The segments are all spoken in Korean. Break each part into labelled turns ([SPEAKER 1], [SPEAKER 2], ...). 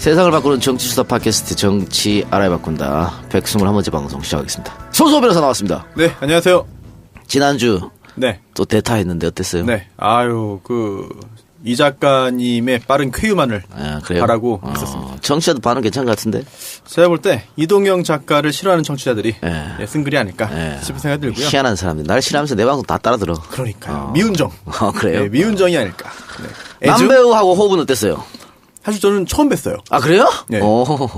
[SPEAKER 1] 세상을 바꾸는 정치수다 팟캐스트 정치 알아야 바꾼다 121번째 방송 시작하겠습니다. 손수호 변호사 나왔습니다.
[SPEAKER 2] 네, 안녕하세요.
[SPEAKER 1] 지난주
[SPEAKER 2] 네.
[SPEAKER 1] 또 대타 했는데 어땠어요?
[SPEAKER 2] 네. 이 작가님의 빠른 쾌유만을 바라고 있었습니다.
[SPEAKER 1] 청취자도 반응 괜찮은 것 같은데?
[SPEAKER 2] 제가 볼 때 이동영 작가를 싫어하는 청취자들이 쓴 글이 아닐까 싶은 생각이 들고요.
[SPEAKER 1] 희한한 사람들. 날 싫어하면서 내 방송 다 따라 들어.
[SPEAKER 2] 그러니까요. 미운정.
[SPEAKER 1] 그래요?
[SPEAKER 2] 네, 미운정이 아닐까. 네.
[SPEAKER 1] 남배우하고 호흡은 어땠어요?
[SPEAKER 2] 사실 저는 처음 뵀어요.
[SPEAKER 1] 아, 그래요?
[SPEAKER 2] 네.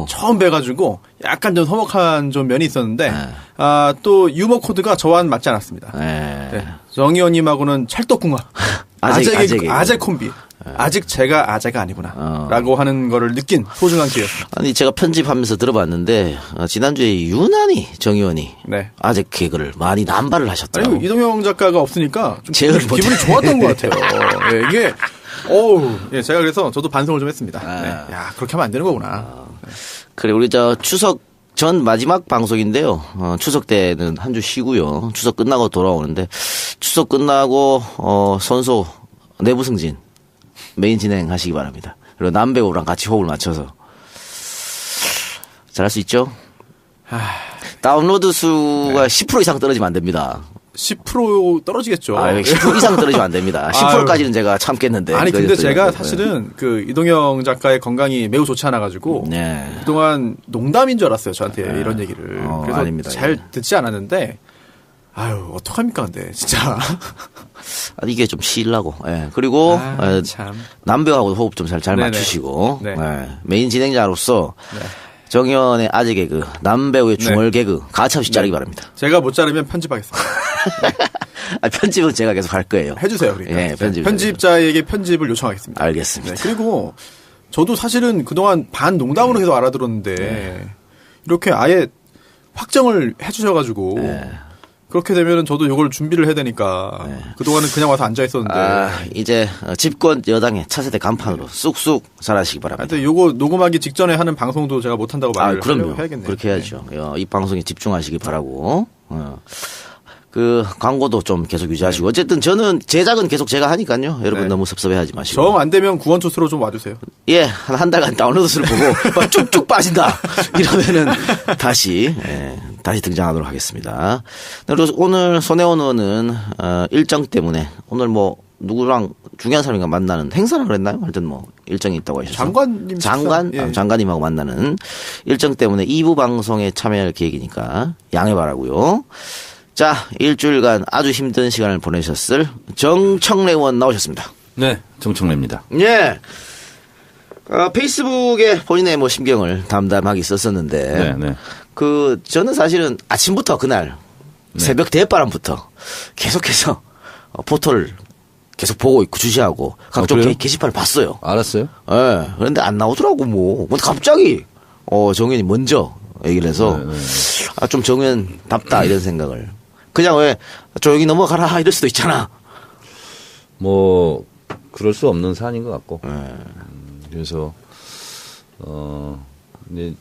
[SPEAKER 2] 처음 뵈가지고 약간 좀 서먹한 좀 면이 있었는데, 또 유머 코드가 저와는 맞지 않았습니다. 네. 정의원님하고는 찰떡궁합. 아재 콤비. 아직 제가 아재가 아니구나. 라고 하는 거를 느낀 소중한 기회였습니다.
[SPEAKER 1] 아니, 제가 편집하면서 들어봤는데, 지난주에 유난히 정의원이 아재 개그를 많이 남발을 하셨더라고요.
[SPEAKER 2] 아니, 이동영 작가가 없으니까 좀 기분이 좋았던 것 같아요. 네, 이게, 제가 그래서 저도 반성을 좀 했습니다. 네. 야, 그렇게 하면 안 되는 거구나.
[SPEAKER 1] 그래, 우리 추석 전 마지막 방송인데요. 추석 때는 한 주 쉬고요. 추석 끝나고 돌아오는데, 추석 끝나고, 선소 내부 승진, 메인 진행하시기 바랍니다. 그리고 남배우랑 같이 호흡을 맞춰서. 잘할 수 있죠? 다운로드 수가 10% 이상 떨어지면 안 됩니다.
[SPEAKER 2] 10% 떨어지겠죠.
[SPEAKER 1] 10% 이상 떨어지면 안 됩니다. 10%까지는 제가 참겠는데.
[SPEAKER 2] 아니, 근데 제가 사실은 이동영 작가의 건강이 매우 좋지 않아가지고. 그동안 농담인 줄 알았어요. 저한테 이런 얘기를. 그래서
[SPEAKER 1] 아닙니다.
[SPEAKER 2] 잘 듣지 않았는데. 어떡합니까, 근데, 진짜.
[SPEAKER 1] 이게 좀 쉬려고. 그리고,
[SPEAKER 2] 참.
[SPEAKER 1] 남배우하고 호흡 좀 잘 맞추시고. 메인 진행자로서. 정의원의 아재 개그, 남배우의 중얼 개그, 가차 없이 자르기 바랍니다.
[SPEAKER 2] 제가 못 자르면 편집하겠습니다.
[SPEAKER 1] 편집은 제가 계속 할 거예요.
[SPEAKER 2] 해주세요, 그러니까. 편집자에게 편집을 요청하겠습니다.
[SPEAKER 1] 알겠습니다.
[SPEAKER 2] 그리고 저도 사실은 그동안 반 농담으로 해서 알아들었는데, 이렇게 아예 확정을 해주셔가지고, 그렇게 되면은 저도 이걸 준비를 해야 되니까 그동안은 그냥 와서 앉아 있었는데
[SPEAKER 1] 이제 집권 여당의 차세대 간판으로 쑥쑥 잘하시기 바랍니다.
[SPEAKER 2] 하여튼 요거 녹음하기 직전에 하는 방송도 제가 못 한다고 말을 해야겠네요.
[SPEAKER 1] 그렇게 해야죠. 이 방송에 집중하시기 바라고. 그 광고도 좀 계속 유지하시고 어쨌든 저는 제작은 계속 제가 하니까요. 여러분 너무 섭섭해하지 마시고.
[SPEAKER 2] 정 안 되면 구원투수로 좀 와주세요.
[SPEAKER 1] 예, 한 달간 다운로드 수를 보고 막 쭉쭉 빠진다 이러면은 다시 등장하도록 하겠습니다. 그리고 오늘 손혜원 의원은 일정 때문에 오늘 누구랑 중요한 사람인가 만나는 행사라 그랬나요? 하여튼 일정이 있다고 하셨어요. 장관님하고 만나는 일정 때문에 2부 방송에 참여할 계획이니까 양해 바라고요. 자, 일주일간 아주 힘든 시간을 보내셨을 정청래 의원 나오셨습니다.
[SPEAKER 3] 네, 정청래입니다.
[SPEAKER 1] 예. 페이스북에 본인의 심경을 담담하게 썼었는데, 저는 사실은 아침부터 그날 새벽 대바람부터 계속해서 포털을 계속 보고 있고 주시하고 각종 게시판을 봤어요.
[SPEAKER 3] 알았어요?
[SPEAKER 1] 예. 그런데 안 나오더라고 근데 갑자기 정의원이 먼저 얘기를 해서 좀 정의원답다 이런 생각을. 그냥 왜 조용히 넘어가라 이럴 수도 있잖아.
[SPEAKER 3] 그럴 수 없는 사안인 것 같고. 그래서 이제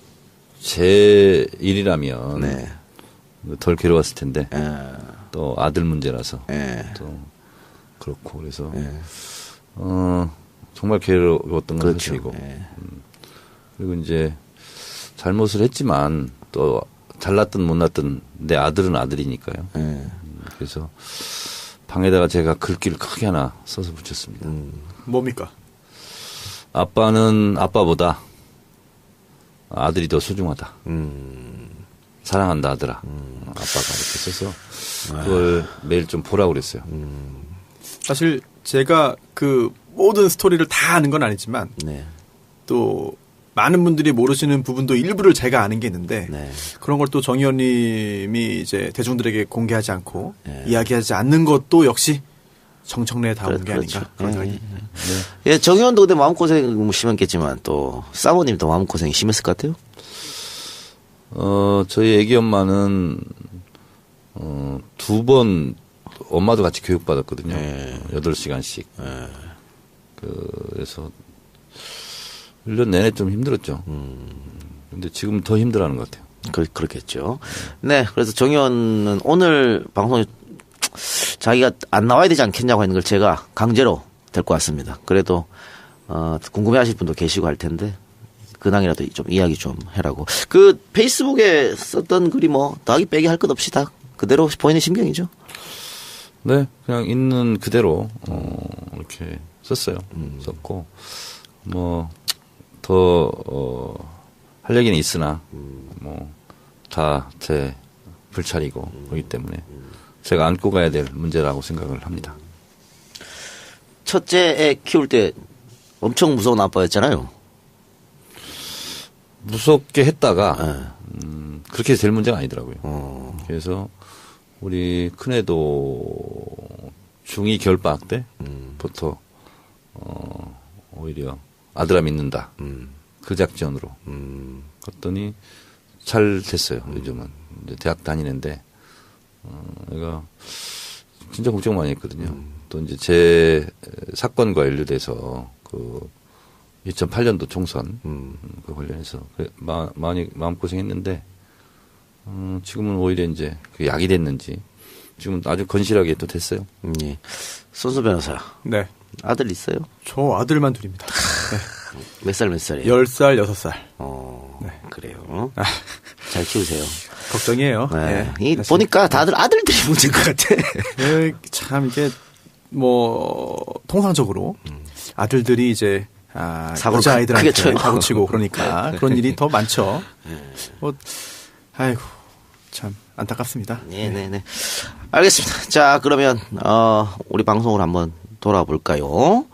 [SPEAKER 3] 제 일이라면 덜 괴로웠을 텐데 또 아들 문제라서 또 그렇고 그래서 정말 괴로웠던 건 사실이고. 그리고 이제 잘못을 했지만 또 잘났든 못났든 내 아들은 아들이니까요. 그래서 방에다가 제가 글귀를 크게 하나 써서 붙였습니다.
[SPEAKER 2] 뭡니까?
[SPEAKER 3] 아빠는 아빠보다 아들이 더 소중하다. 사랑한다 아들아. 아빠가 이렇게 써서 그걸 매일 좀 보라고 그랬어요.
[SPEAKER 2] 사실 제가 그 모든 스토리를 다 아는 건 아니지만 또 많은 분들이 모르시는 부분도 일부를 제가 아는 게 있는데 그런 걸 또 정 의원님이 이제 대중들에게 공개하지 않고 이야기하지 않는 것도 역시 정청래다운 게 아닌가 그런 생각이.
[SPEAKER 1] 정 의원도 근데 마음고생 심했겠지만 또 사모님도 마음고생이 심했을 것 같아요.
[SPEAKER 3] 저희 애기 엄마는 2번 엄마도 같이 교육받았거든요. 8시간씩. 그래서 1년 내내 좀 힘들었죠. 근데 지금 더 힘들어하는 것 같아요.
[SPEAKER 1] 그렇겠죠. 네. 그래서 정 의원은 오늘 방송에 자기가 안 나와야 되지 않겠냐고 하는 걸 제가 강제로 데리고 왔습니다. 그래도 궁금해 하실 분도 계시고 할 텐데 근황이라도 좀 이야기 좀 해라고. 그 페이스북에 썼던 글이 뭐 더하기 빼기 할 것 없이 다 그대로 본인의 심경이죠.
[SPEAKER 3] 네, 그냥 있는 그대로 이렇게 썼어요. 썼고 뭐 더 할 얘기는 있으나 뭐 다 제 불찰이고 그렇기 때문에 제가 안고 가야 될 문제라고 생각을 합니다.
[SPEAKER 1] 첫째 애 키울 때 엄청 무서운 아빠였잖아요.
[SPEAKER 3] 무섭게 했다가 그렇게 될 문제가 아니더라고요. 그래서 우리 큰애도 중2 겨울방학 때부터 오히려 아들아 믿는다. 그 작전으로 갔더니 잘 됐어요. 요즘은 이제 대학 다니는데 내가 진짜 걱정 많이 했거든요. 또 이제 제 사건과 연루돼서 그 2008년도 총선 그 관련해서 많이 마음고생했는데 지금은 오히려 이제 그 약이 됐는지 지금 아주 건실하게 또 됐어요.
[SPEAKER 1] 예. 손수 변호사.
[SPEAKER 2] 네.
[SPEAKER 1] 아들 있어요?
[SPEAKER 2] 저 아들만 둘입니다. 네.
[SPEAKER 1] 몇 살이에요?
[SPEAKER 2] 10살, 6살.
[SPEAKER 1] 네. 그래요. 잘 키우세요.
[SPEAKER 2] 걱정이에요.
[SPEAKER 1] 네. 네. 보니까 다들 아들들이 문제인 것 같아.
[SPEAKER 2] 네, 참 이게 뭐 통상적으로 아들들이 이제 여자 아이들한테 사고 치고 그러니까 그런 일이 더 많죠. 뭐 아이고 참 안타깝습니다.
[SPEAKER 1] 네네네. 알겠습니다. 자 그러면 우리 방송을 한번 돌아볼까요?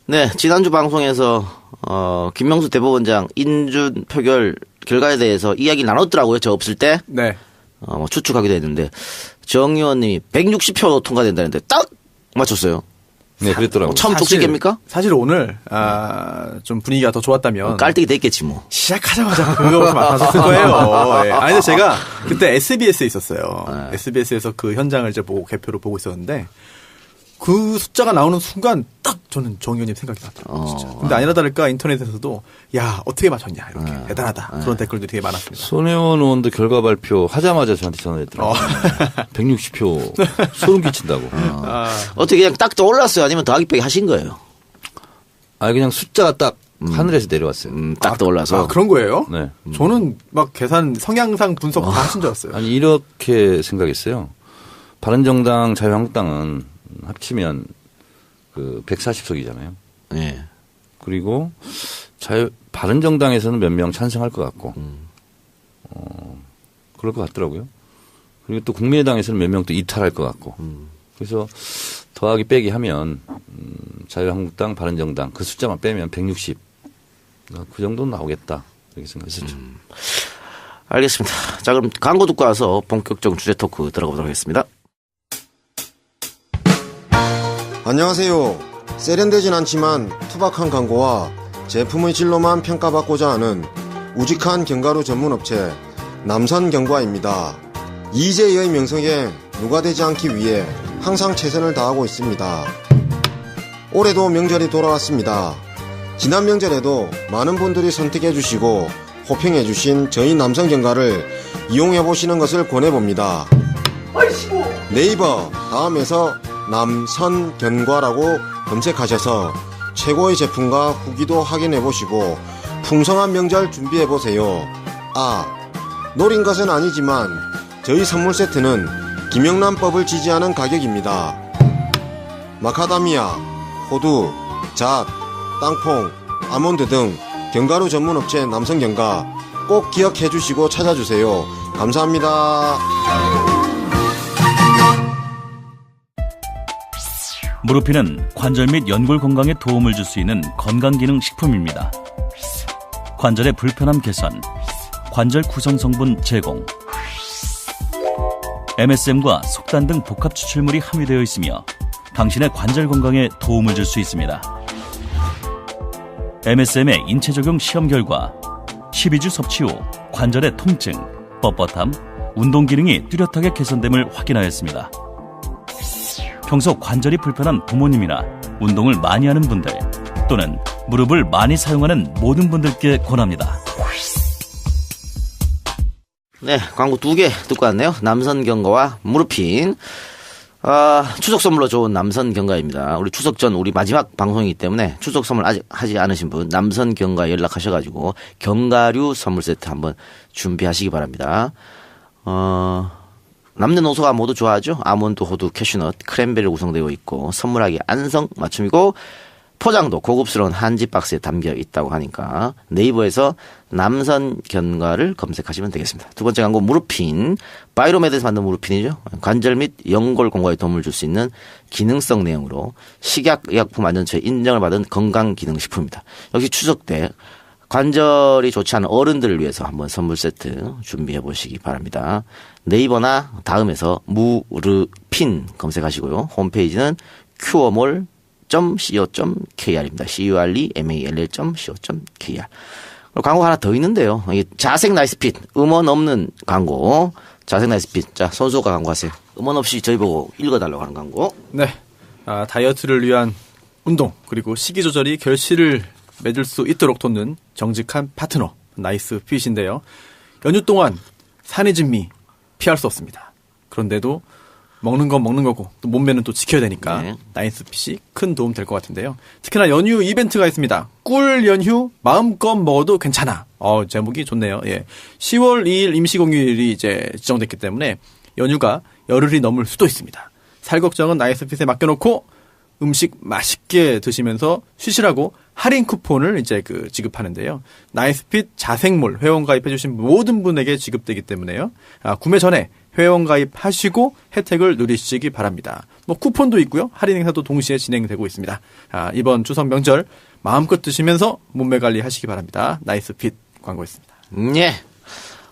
[SPEAKER 1] 네, 지난주 방송에서 김명수 대법원장 인준 표결 결과에 대해서 이야기 나눴더라고요. 저 없을 때.
[SPEAKER 2] 네.
[SPEAKER 1] 뭐 추측하기도 했는데 정 의원님이 160표 통과된다는데 딱 맞췄어요.
[SPEAKER 3] 네, 그랬더라고요.
[SPEAKER 1] 처음 쪽집게입니까?
[SPEAKER 2] 사실 오늘 좀 분위기가 더 좋았다면
[SPEAKER 1] 깔때기 됐겠지 뭐.
[SPEAKER 2] 시작하자마자 그거부터 맡았을 거예요. 네. 아니 근데 제가 그때 SBS에 있었어요.
[SPEAKER 1] 네.
[SPEAKER 2] SBS에서 그 현장을 이제 개표로 보고 있었는데 그 숫자가 나오는 순간 딱 저는 정 의원님 생각이 나더라고요. 진짜. 근데 아니나 다를까 인터넷에서도 야 어떻게 맞췄냐 이렇게 대단하다 그런 댓글들이 되게 많았습니다.
[SPEAKER 3] 손혜원 의원도 결과 발표 하자마자 저한테 전화했더라고요. 160표 소름 끼친다고.
[SPEAKER 1] 어떻게 그냥 딱 떠올랐어요? 아니면 더하기 빼기 하신 거예요?
[SPEAKER 3] 그냥 숫자가 딱 하늘에서 내려왔어요.
[SPEAKER 1] 딱 떠올라서.
[SPEAKER 2] 그런 거예요?
[SPEAKER 3] 네.
[SPEAKER 2] 저는 막 계산 성향상 분석 다 하신 줄 알았어요.
[SPEAKER 3] 아니 이렇게 생각했어요. 바른정당 자유한국당은 합치면 그 140석이잖아요.
[SPEAKER 1] 네.
[SPEAKER 3] 그리고 바른정당에서는 몇 명 찬성할 것 같고, 그럴 것 같더라고요. 그리고 또 국민의당에서는 몇 명 또 이탈할 것 같고, 그래서 더하기 빼기 하면 자유한국당, 바른정당 그 숫자만 빼면 160, 그 정도는 나오겠다 이렇게 생각했었죠.
[SPEAKER 1] 알겠습니다. 자 그럼 광고 듣고 와서 본격적인 주제 토크 들어가보도록 하겠습니다.
[SPEAKER 4] 안녕하세요. 세련되진 않지만 투박한 광고와 제품의 질로만 평가받고자 하는 우직한 견과류 전문업체 남선견과입니다. 이재의 명성에 누가 되지 않기 위해 항상 최선을 다하고 있습니다. 올해도 명절이 돌아왔습니다. 지난 명절에도 많은 분들이 선택해 주시고 호평해 주신 저희 남선견과를 이용해 보시는 것을 권해봅니다. 네이버 다음에서 남선견과라고 검색하셔서 최고의 제품과 후기도 확인해보시고 풍성한 명절 준비해보세요. 노린 것은 아니지만 저희 선물 세트는 김영란법을 지지하는 가격입니다. 마카다미아, 호두, 잣, 땅콩, 아몬드 등 견과류 전문업체 남선견과 꼭 기억해주시고 찾아주세요. 감사합니다.
[SPEAKER 5] 무르피는 관절 및 연골 건강에 도움을 줄 수 있는 건강기능 식품입니다. 관절의 불편함 개선, 관절 구성 성분 제공, MSM과 속단 등 복합 추출물이 함유되어 있으며 당신의 관절 건강에 도움을 줄 수 있습니다. MSM의 인체 적용 시험 결과 12주 섭취 후 관절의 통증, 뻣뻣함, 운동 기능이 뚜렷하게 개선됨을 확인하였습니다. 평소 관절이 불편한 부모님이나 운동을 많이 하는 분들 또는 무릎을 많이 사용하는 모든 분들께 권합니다.
[SPEAKER 1] 네, 광고 2개 듣고 왔네요. 남선견과와 무르핀. 추석 선물로 좋은 남선 경과입니다. 우리 추석 전 우리 마지막 방송이기 때문에 추석 선물 아직 하지 않으신 분 남선 경과 연락하셔가지고 견과류 선물 세트 한번 준비하시기 바랍니다. 남는 호수가 모두 좋아하죠. 아몬드, 호두, 캐슈넛, 크랜베리 구성되어 있고 선물하기 안성 맞춤이고 포장도 고급스러운 한지 박스에 담겨 있다고 하니까 네이버에서 남선 견과를 검색하시면 되겠습니다. 두 번째 광고 무르핀. 바이로메드에서 만든 무르핀이죠. 관절 및 연골 공과에 도움을 줄 수 있는 기능성 내용으로 식약의약품안전처에 인정을 받은 건강기능식품입니다. 역시 추석 때 관절이 좋지 않은 어른들을 위해서 한번 선물 세트 준비해 보시기 바랍니다. 네이버나 다음에서 무르핀 검색하시고요. 홈페이지는 curemall.co.kr입니다. curemall.co.kr. 광고 하나 더 있는데요. 자색 나이스핏 음원 없는 광고. 자색 나이스핏. 자, 손수호가 광고하세요. 음원 없이 저희 보고 읽어달라고 하는 광고.
[SPEAKER 2] 네. 다이어트를 위한 운동 그리고 식이 조절이 결실을 맺을 수 있도록 돕는 정직한 파트너 나이스핏인데요. 연휴 동안 산해진미 피할 수 없습니다. 그런데도 먹는 건 먹는 거고 또 몸매는 또 지켜야 되니까 네. 나이스핏이 큰 도움 될 것 같은데요. 특히나 연휴 이벤트가 있습니다. 꿀 연휴 마음껏 먹어도 괜찮아. 제목이 좋네요. 예. 10월 2일 임시공휴일이 이제 지정됐기 때문에 연휴가 열흘이 넘을 수도 있습니다. 살 걱정은 나이스핏에 맡겨놓고 음식 맛있게 드시면서 쉬시라고 할인 쿠폰을 이제 지급하는데요. 나이스핏 자생몰 회원 가입해주신 모든 분에게 지급되기 때문에요. 구매 전에 회원 가입하시고 혜택을 누리시기 바랍니다. 뭐 쿠폰도 있고요. 할인 행사도 동시에 진행되고 있습니다. 이번 추석 명절 마음껏 드시면서 몸매 관리하시기 바랍니다. 나이스핏 광고였습니다.
[SPEAKER 1] 예.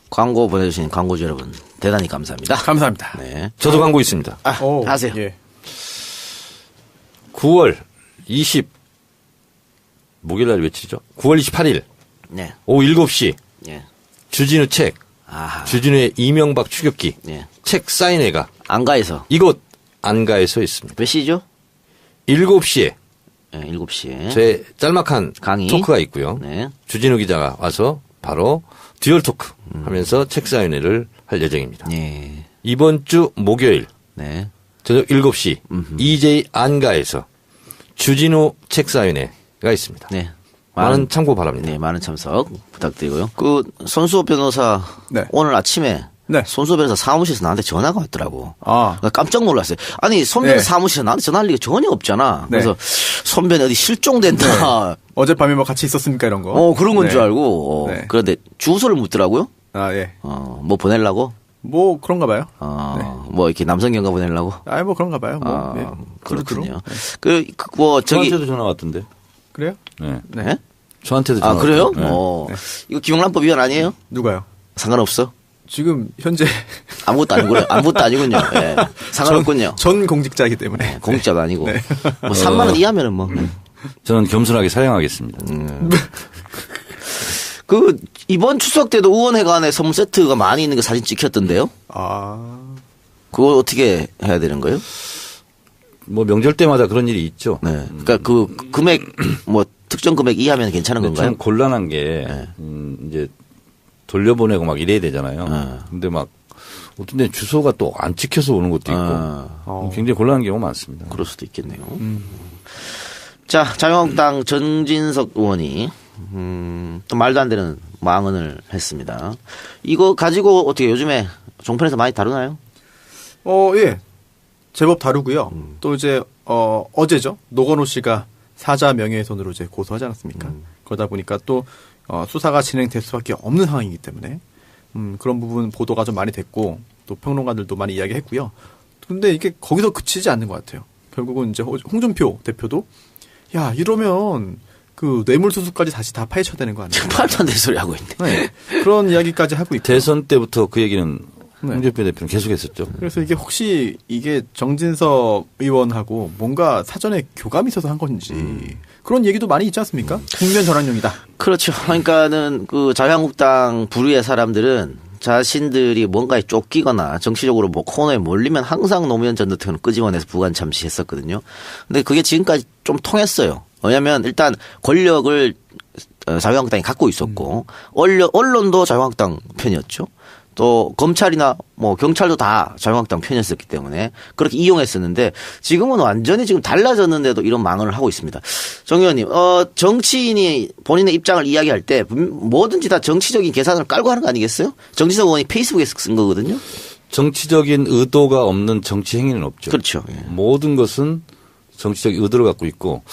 [SPEAKER 1] 광고 보내주신 광고주 여러분 대단히 감사합니다.
[SPEAKER 2] 감사합니다.
[SPEAKER 1] 네.
[SPEAKER 3] 저도 광고 있습니다.
[SPEAKER 1] 하세요.
[SPEAKER 2] 예.
[SPEAKER 3] 9월 20 목요일날 며칠이죠? 9월 28일
[SPEAKER 1] 네.
[SPEAKER 3] 오후 7시
[SPEAKER 1] 예.
[SPEAKER 3] 주진우 책 주진우의 이명박 추격기
[SPEAKER 1] 예.
[SPEAKER 3] 책 사인회가
[SPEAKER 1] 안가에서
[SPEAKER 3] 이곳 안가에서 있습니다.
[SPEAKER 1] 몇 시죠?
[SPEAKER 3] 7시에
[SPEAKER 1] 네, 7시에
[SPEAKER 3] 제 짤막한
[SPEAKER 1] 강의
[SPEAKER 3] 토크가 있고요.
[SPEAKER 1] 네.
[SPEAKER 3] 주진우 기자가 와서 바로 듀얼 토크 하면서 책 사인회를 할 예정입니다.
[SPEAKER 1] 예.
[SPEAKER 3] 이번 주 목요일
[SPEAKER 1] 네.
[SPEAKER 3] 저녁 7시 EJ 안가에서 주진우 책 사인회가 있습니다.
[SPEAKER 1] 네.
[SPEAKER 3] 많은 참고 바랍니다.
[SPEAKER 1] 네, 많은 참석 부탁드리고요. 손수호 변호사
[SPEAKER 2] 네.
[SPEAKER 1] 오늘 아침에
[SPEAKER 2] 네.
[SPEAKER 1] 손수호 변호사 사무실에서 나한테 전화가 왔더라고.
[SPEAKER 2] 아.
[SPEAKER 1] 나 깜짝 놀랐어요. 아니 손변
[SPEAKER 2] 네.
[SPEAKER 1] 사무실에 나한테 전화할 리가 전혀 없잖아.
[SPEAKER 2] 네.
[SPEAKER 1] 그래서 손변이 어디 실종된다.
[SPEAKER 2] 네. 어젯밤에 뭐 같이 있었습니까 이런 거?
[SPEAKER 1] 그런 건
[SPEAKER 2] 네.
[SPEAKER 1] 줄 알고.
[SPEAKER 2] 네.
[SPEAKER 1] 그런데 주소를 묻더라고요.
[SPEAKER 2] 예.
[SPEAKER 1] 뭐 보내려고?
[SPEAKER 2] 뭐 그런가 봐요.
[SPEAKER 1] 뭐 이렇게 남성경가 보내려고?
[SPEAKER 2] 뭐 그런가 봐요. 뭐. 예.
[SPEAKER 1] 그렇군요.
[SPEAKER 2] 네.
[SPEAKER 3] 저한테도 전화 왔던데.
[SPEAKER 2] 그래요?
[SPEAKER 3] 네.
[SPEAKER 1] 네?
[SPEAKER 3] 저한테도 전화
[SPEAKER 1] 그래요?
[SPEAKER 3] 왔던데. 네.
[SPEAKER 1] 이거 기명란법 위반 아니에요?
[SPEAKER 2] 누가요?
[SPEAKER 1] 상관없어?
[SPEAKER 2] 지금 현재
[SPEAKER 1] 아무것도 아니군요. 아무것도 아니군요. 네. 상관없군요.
[SPEAKER 2] 전 공직자이기 때문에.
[SPEAKER 1] 공직자도 아니고.
[SPEAKER 2] 네.
[SPEAKER 1] 뭐 3만 원 이하면은 뭐.
[SPEAKER 3] 저는 겸손하게 사양하겠습니다.
[SPEAKER 1] 이번 추석 때도 의원회관에 선물 세트가 많이 있는 거 사진 찍혔던데요? 그거 어떻게 해야 되는 거예요?
[SPEAKER 3] 뭐 명절 때마다 그런 일이 있죠.
[SPEAKER 1] 네. 그러니까 그 금액 뭐 특정 금액 이하면 괜찮은 건가요?
[SPEAKER 3] 참 곤란한 게 이제 돌려보내고 막 이래야 되잖아요. 근데 막 어떤 데는 주소가 또 안 찍혀서 오는 것도 있고 굉장히 곤란한 경우가 많습니다.
[SPEAKER 1] 그럴 수도 있겠네요. 자, 자유한국당 전진석 의원이 또 말도 안 되는 망언을 했습니다. 이거 가지고 어떻게 요즘에 종편에서 많이 다루나요?
[SPEAKER 2] 예. 제법 다루고요. 또 이제 어제죠. 노건호 씨가 사자 명예훼손으로 이제 고소하지 않았습니까? 그러다 보니까 또 수사가 진행될 수밖에 없는 상황이기 때문에 그런 부분 보도가 좀 많이 됐고 또 평론가들도 많이 이야기했고요. 근데 이게 거기서 그치지 않는 것 같아요. 결국은 이제 홍준표 대표도 야 이러면 그 뇌물수수까지 다시 다 파헤쳐야 되는 거 아니에요?
[SPEAKER 1] 말도 안 되는 소리 하고 있네.
[SPEAKER 2] 네. 그런 이야기까지 하고 있고
[SPEAKER 3] 대선 때부터 그 얘기는 홍준표 대표는 계속했었죠.
[SPEAKER 2] 그래서 이게 혹시 이게 정진석 의원하고 뭔가 사전에 교감이 있어서 한 건지 그런 얘기도 많이 있지 않습니까? 국면 전환용이다.
[SPEAKER 1] 그렇죠. 그러니까는 그 자유한국당 부류의 사람들은 자신들이 뭔가에 쫓기거나 정치적으로 뭐 코너에 몰리면 항상 노무현 전 대통령 끄집어내서 부관 참시했었거든요. 근데 그게 지금까지 좀 통했어요. 왜냐하면 일단 권력을 자유한국당이 갖고 있었고 언론도 자유한국당 편이었죠. 또 검찰이나 뭐 경찰도 다 자유한국당 편이었었기 때문에 그렇게 이용했었는데 지금은 완전히 지금 달라졌는데도 이런 망언을 하고 있습니다. 정 의원님, 정치인이 본인의 입장을 이야기할 때 뭐든지 다 정치적인 계산을 깔고 하는 거 아니겠어요? 정진석 의원이 페이스북에서 쓴 거거든요.
[SPEAKER 3] 정치적인 의도가 없는 정치 행위는 없죠.
[SPEAKER 1] 그렇죠. 예.
[SPEAKER 3] 모든 것은 정치적 의도를 갖고 있고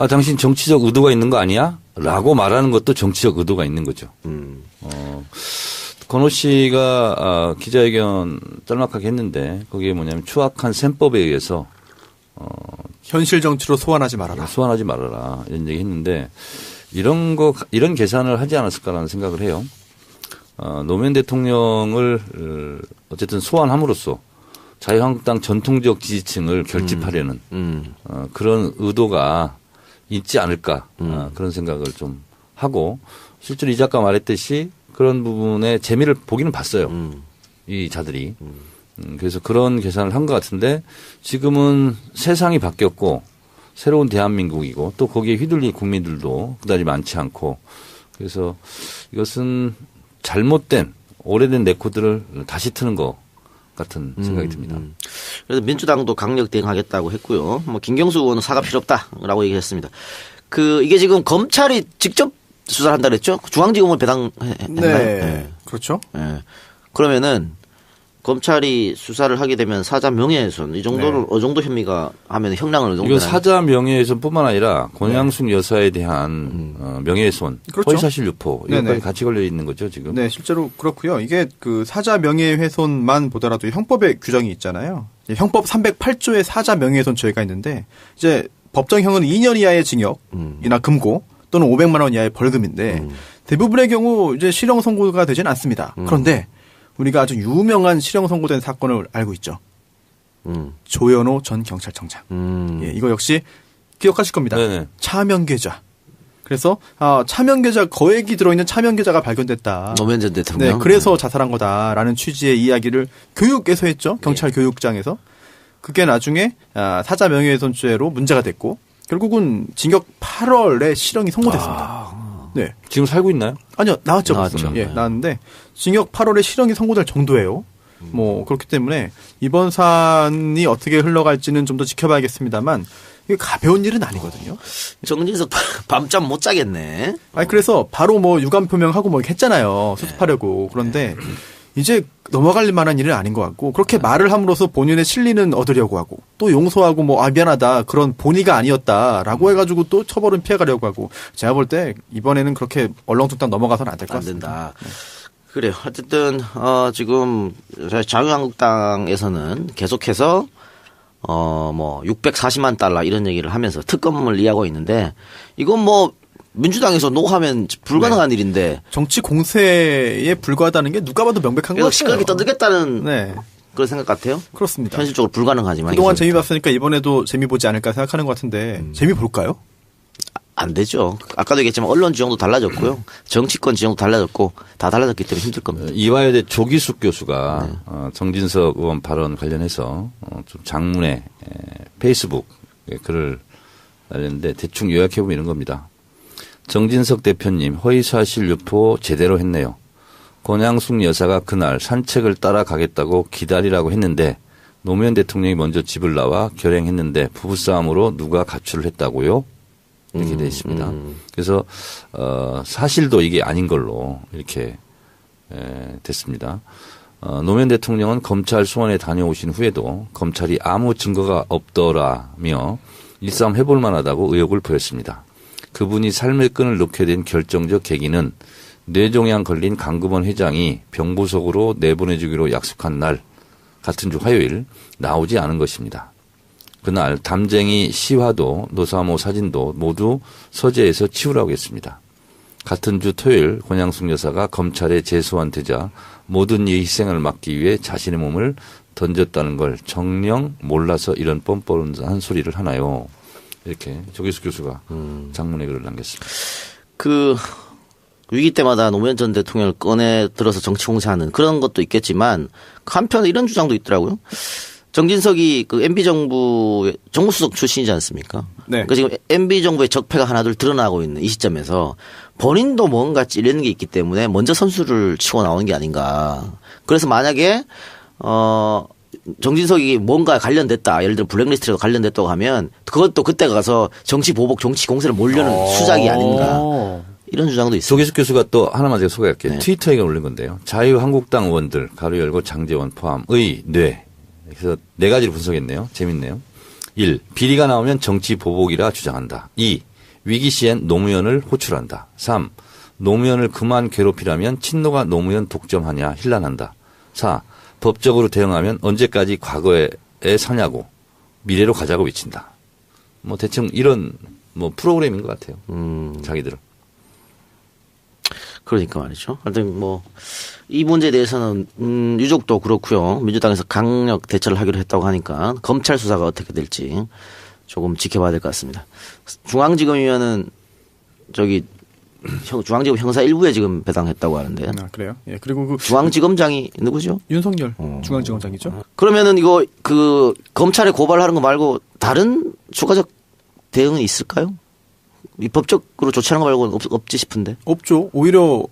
[SPEAKER 3] 당신 정치적 의도가 있는 거 아니야? 라고 말하는 것도 정치적 의도가 있는 거죠. 권오 씨가 기자회견 짤막하게 했는데 거기에 뭐냐면 추악한 셈법에 의해서
[SPEAKER 2] 현실 정치로 소환하지 말아라.
[SPEAKER 3] 소환하지 말아라. 이런 얘기 했는데 이런 계산을 하지 않았을까라는 생각을 해요. 노무현 대통령을 어쨌든 소환함으로써 자유한국당 전통적 지지층을 결집하려는 그런 의도가 있지 않을까 그런 생각을 좀 하고 실제로 이 작가 말했듯이 그런 부분에 재미를 보기는 봤어요. 이 자들이. 그래서 그런 계산을 한 것 같은데 지금은 세상이 바뀌었고 새로운 대한민국이고 또 거기에 휘둘릴 국민들도 그다지 많지 않고 그래서 이것은 잘못된 오래된 레코드를 다시 트는 것 같은 생각이 듭니다.
[SPEAKER 1] 그래서 민주당도 강력 대응하겠다고 했고요. 뭐 김경수 의원은 사과 필요 없다라고 얘기했습니다. 이게 지금 검찰이 직접 수사를 한다 그랬죠? 중앙지검을 배당했나요?
[SPEAKER 2] 네. 그렇죠.
[SPEAKER 1] 네. 그러면은 검찰이 수사를 하게 되면 사자 명예훼손 이 정도를 어느 정도 혐의가 하면 형량을 어느 정도
[SPEAKER 3] 이거 사자 명예훼손뿐만 아니라 권양숙 여사에 대한 명예훼손,
[SPEAKER 2] 그렇죠.
[SPEAKER 3] 허위사실 유포 이것까지 같이 걸려 있는 거죠 지금.
[SPEAKER 2] 네, 실제로 그렇고요. 이게 사자 명예훼손만 보더라도 형법에 규정이 있잖아요. 형법 308조에 사자 명예훼손죄가 있는데 이제 법정형은 2년 이하의 징역이나 금고 또는 500만 원 이하의 벌금인데 대부분의 경우 이제 실형 선고가 되지는 않습니다. 그런데 우리가 아주 유명한 실형 선고된 사건을 알고 있죠. 조현오 전 경찰청장. 예, 이거 역시 기억하실 겁니다.
[SPEAKER 3] 네네.
[SPEAKER 2] 차명계좌. 그래서 차명계좌 거액이 들어있는 차명계좌가 발견됐다.
[SPEAKER 1] 노무현 전 대통령.
[SPEAKER 2] 네, 그래서 자살한 거다라는 취지의 이야기를 교육에서 했죠. 경찰 교육장에서. 그게 나중에 사자 명예훼손죄로 문제가 됐고 결국은 징역 8월에 실형이 선고됐습니다. 네.
[SPEAKER 3] 지금 살고 있나요?
[SPEAKER 2] 아니요, 나왔죠.
[SPEAKER 1] 나왔죠.
[SPEAKER 2] 예, 나왔는데 징역 8월에 실형이 선고될 정도예요. 뭐 그렇기 때문에 이번 사안이 어떻게 흘러갈지는 좀 더 지켜봐야겠습니다만 이게 가벼운 일은 아니거든요.
[SPEAKER 1] 정진석 밤잠 못 자겠네.
[SPEAKER 2] 아니 그래서 바로 뭐 유감 표명하고 뭐 했잖아요. 수습하려고. 그런데 이제 넘어갈 만한 일은 아닌 것 같고 그렇게 말을 함으로써 본인의 실리는 얻으려고 하고 또 용서하고 뭐 미안하다 그런 본의가 아니었다라고 해가지고 또 처벌은 피해가려고 하고 제가 볼 때 이번에는 그렇게 얼렁뚱땅 넘어가서는 안 될 것 같습니다.
[SPEAKER 1] 안 된다. 그래요. 어쨌든 지금 자유한국당에서는 계속해서 뭐 640만 달러 이런 얘기를 하면서 특검을 이야기하고 있는데 이건 뭐 민주당에서 노하면 불가능한 일인데
[SPEAKER 2] 정치 공세에 불과하다는 게 누가 봐도 명백한 것 같아요.
[SPEAKER 1] 시끄럽게 떠들겠다는
[SPEAKER 2] 네.
[SPEAKER 1] 그런 생각 같아요.
[SPEAKER 2] 그렇습니다.
[SPEAKER 1] 현실적으로 불가능하지만
[SPEAKER 2] 그동안 재미 봤으니까 이번에도 재미 보지 않을까 생각하는 것 같은데 재미 볼까요?
[SPEAKER 1] 안 되죠. 아까도 얘기했지만 언론 지형도 달라졌고요. 정치권 지형도 달라졌고 다 달라졌기 때문에 힘들 겁니다.
[SPEAKER 3] 이화여대 조기숙 교수가 정진석 의원 발언 관련해서 좀 장문의 페이스북 글을 날렸는데 대충 요약해보면 이런 겁니다. 정진석 대표님 허위사실 유포 제대로 했네요. 권양숙 여사가 그날 산책을 따라가겠다고 기다리라고 했는데 노무현 대통령이 먼저 집을 나와 결행했는데 부부싸움으로 누가 가출을 했다고요? 이렇게 되어 있습니다. 그래서 사실도 이게 아닌 걸로 이렇게 됐습니다. 노무현 대통령은 검찰 소환에 다녀오신 후에도 검찰이 아무 증거가 없더라며 일싸움 해볼 만하다고 의혹을 보였습니다. 그분이 삶의 끈을 놓게 된 결정적 계기는 뇌종양 걸린 강금원 회장이 병부석으로 내보내주기로 약속한 날 같은 주 화요일 나오지 않은 것입니다. 그날 담쟁이 시화도 노사모 사진도 모두 서재에서 치우라고 했습니다. 같은 주 토요일 권양숙 여사가 검찰에 재소환되자 모든 이의 희생을 막기 위해 자신의 몸을 던졌다는 걸 정녕 몰라서 이런 뻔뻔한 소리를 하나요. 이렇게 조기숙 교수가 장문의 글을 남겼습니다.
[SPEAKER 1] 위기 때마다 노무현 전 대통령을 꺼내 들어서 정치 공세하는 그런 것도 있겠지만 한편에 이런 주장도 있더라고요. 정진석이 MB정부 정무수석 출신이지 않습니까?
[SPEAKER 2] 네.
[SPEAKER 1] 그러니까 지금 MB정부의 적폐가 하나둘 드러나고 있는 이 시점에서 본인도 뭔가 찔리는 게 있기 때문에 먼저 선수를 치고 나오는 게 아닌가. 그래서 만약에 정진석이 뭔가 관련됐다. 예를 들어 블랙리스트라도 관련됐다고 하면 그것도 그때 가서 정치 보복, 정치 공세를 몰려는 수작이 아닌가. 이런 주장도 있습니다.
[SPEAKER 3] 조계숙 교수가 또 하나만 제가 소개할게요. 네. 트위터에 올린 건데요. 자유한국당 의원들 가로 열고 장제원 포함의 뇌. 그래서 4가지를 분석했네요. 재밌네요. 1. 비리가 나오면 정치 보복이라 주장한다. 2. 위기 시엔 노무현을 호출한다. 3. 노무현을 그만 괴롭히라면 친노가 노무현 독점하냐 힐난한다. 4. 법적으로 대응하면 언제까지 과거에 사냐고 미래로 가자고 외친다. 뭐 대충 이런 뭐 프로그램인 것 같아요. 자기들은.
[SPEAKER 1] 그러니까 말이죠. 하여튼 뭐 이 문제에 대해서는 유족도 그렇고요. 민주당에서 강력 대처를 하기로 했다고 하니까 검찰 수사가 어떻게 될지 조금 지켜봐야 될 것 같습니다. 중앙지검이면은 중앙지검 형사 1부에 지금 배당했다고 하는데.
[SPEAKER 2] 아, 그래요? 예. 그리고 그
[SPEAKER 1] 중앙지검장이 누구죠?
[SPEAKER 2] 윤석열 중앙지검장이죠.
[SPEAKER 1] 그러면은 이거 그 검찰에 고발하는 거 말고 다른 추가적 대응은 있을까요? 이 법적으로 조치하는 거 말고는 없지 싶은데.
[SPEAKER 2] 없죠. 오히려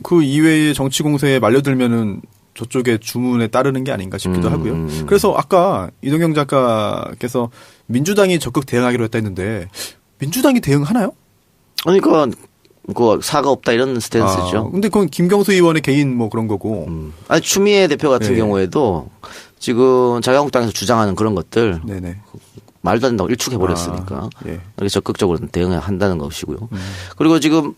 [SPEAKER 2] 그 이외의 정치 공세에 말려들면은 저쪽의 주문에 따르는 게 아닌가 싶기도 하고요. 그래서 아까 이동경 작가께서 민주당이 적극 대응하기로 했다 했는데 민주당이 대응하나요?
[SPEAKER 1] 그러니까 그 사과 없다 이런 스탠스죠.
[SPEAKER 2] 근데 그건 김경수 의원의 개인 뭐 그런 거고.
[SPEAKER 1] 아니 추미애 대표 같은 경우에도 지금 자유한국당에서 주장하는 그런 것들
[SPEAKER 2] 네네.
[SPEAKER 1] 말도 안 된다고 일축해 버렸으니까
[SPEAKER 2] 예.
[SPEAKER 1] 이렇게 적극적으로 대응을 한다는 것이고요. 그리고 지금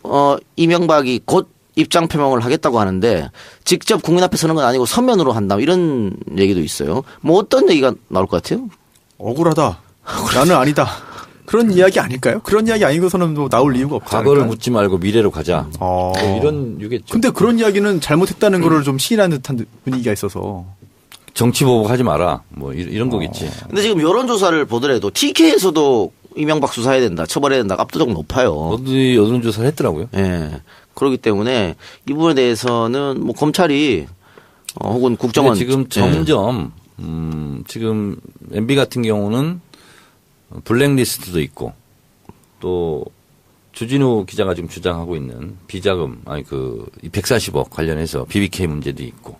[SPEAKER 1] 이명박이 곧 입장 표명을 하겠다고 하는데 직접 국민 앞에 서는 건 아니고 서면으로 한다 이런 얘기도 있어요. 뭐 어떤 얘기가 나올 것 같아요?
[SPEAKER 2] 억울하다. 나는 아니다. 그런 이야기 아닐까요? 그런 이야기 아니고서는 뭐 나올 이유가 없지
[SPEAKER 3] 과거를
[SPEAKER 2] 않을까요?
[SPEAKER 3] 묻지 말고 미래로 가자. 뭐 이런 유겠죠.
[SPEAKER 2] 근데 그런 이야기는 잘못했다는 거를 좀 시인하는 듯한 분위기가 있어서.
[SPEAKER 3] 정치 보복하지 마라. 뭐 이런 거겠지.
[SPEAKER 1] 근데 지금 여론조사를 보더라도 TK에서도 이명박 수사해야 된다, 처벌해야 된다, 압도적 높아요.
[SPEAKER 3] 어디 여론조사를 했더라고요.
[SPEAKER 1] 예. 그렇기 때문에 이 부분에 대해서는 뭐 검찰이 혹은 국정원
[SPEAKER 3] 지금 점점 지금 MB 같은 경우는 블랙리스트도 있고 또 주진우 기자가 지금 주장하고 있는 비자금 그 140억 관련해서 BBK 문제도 있고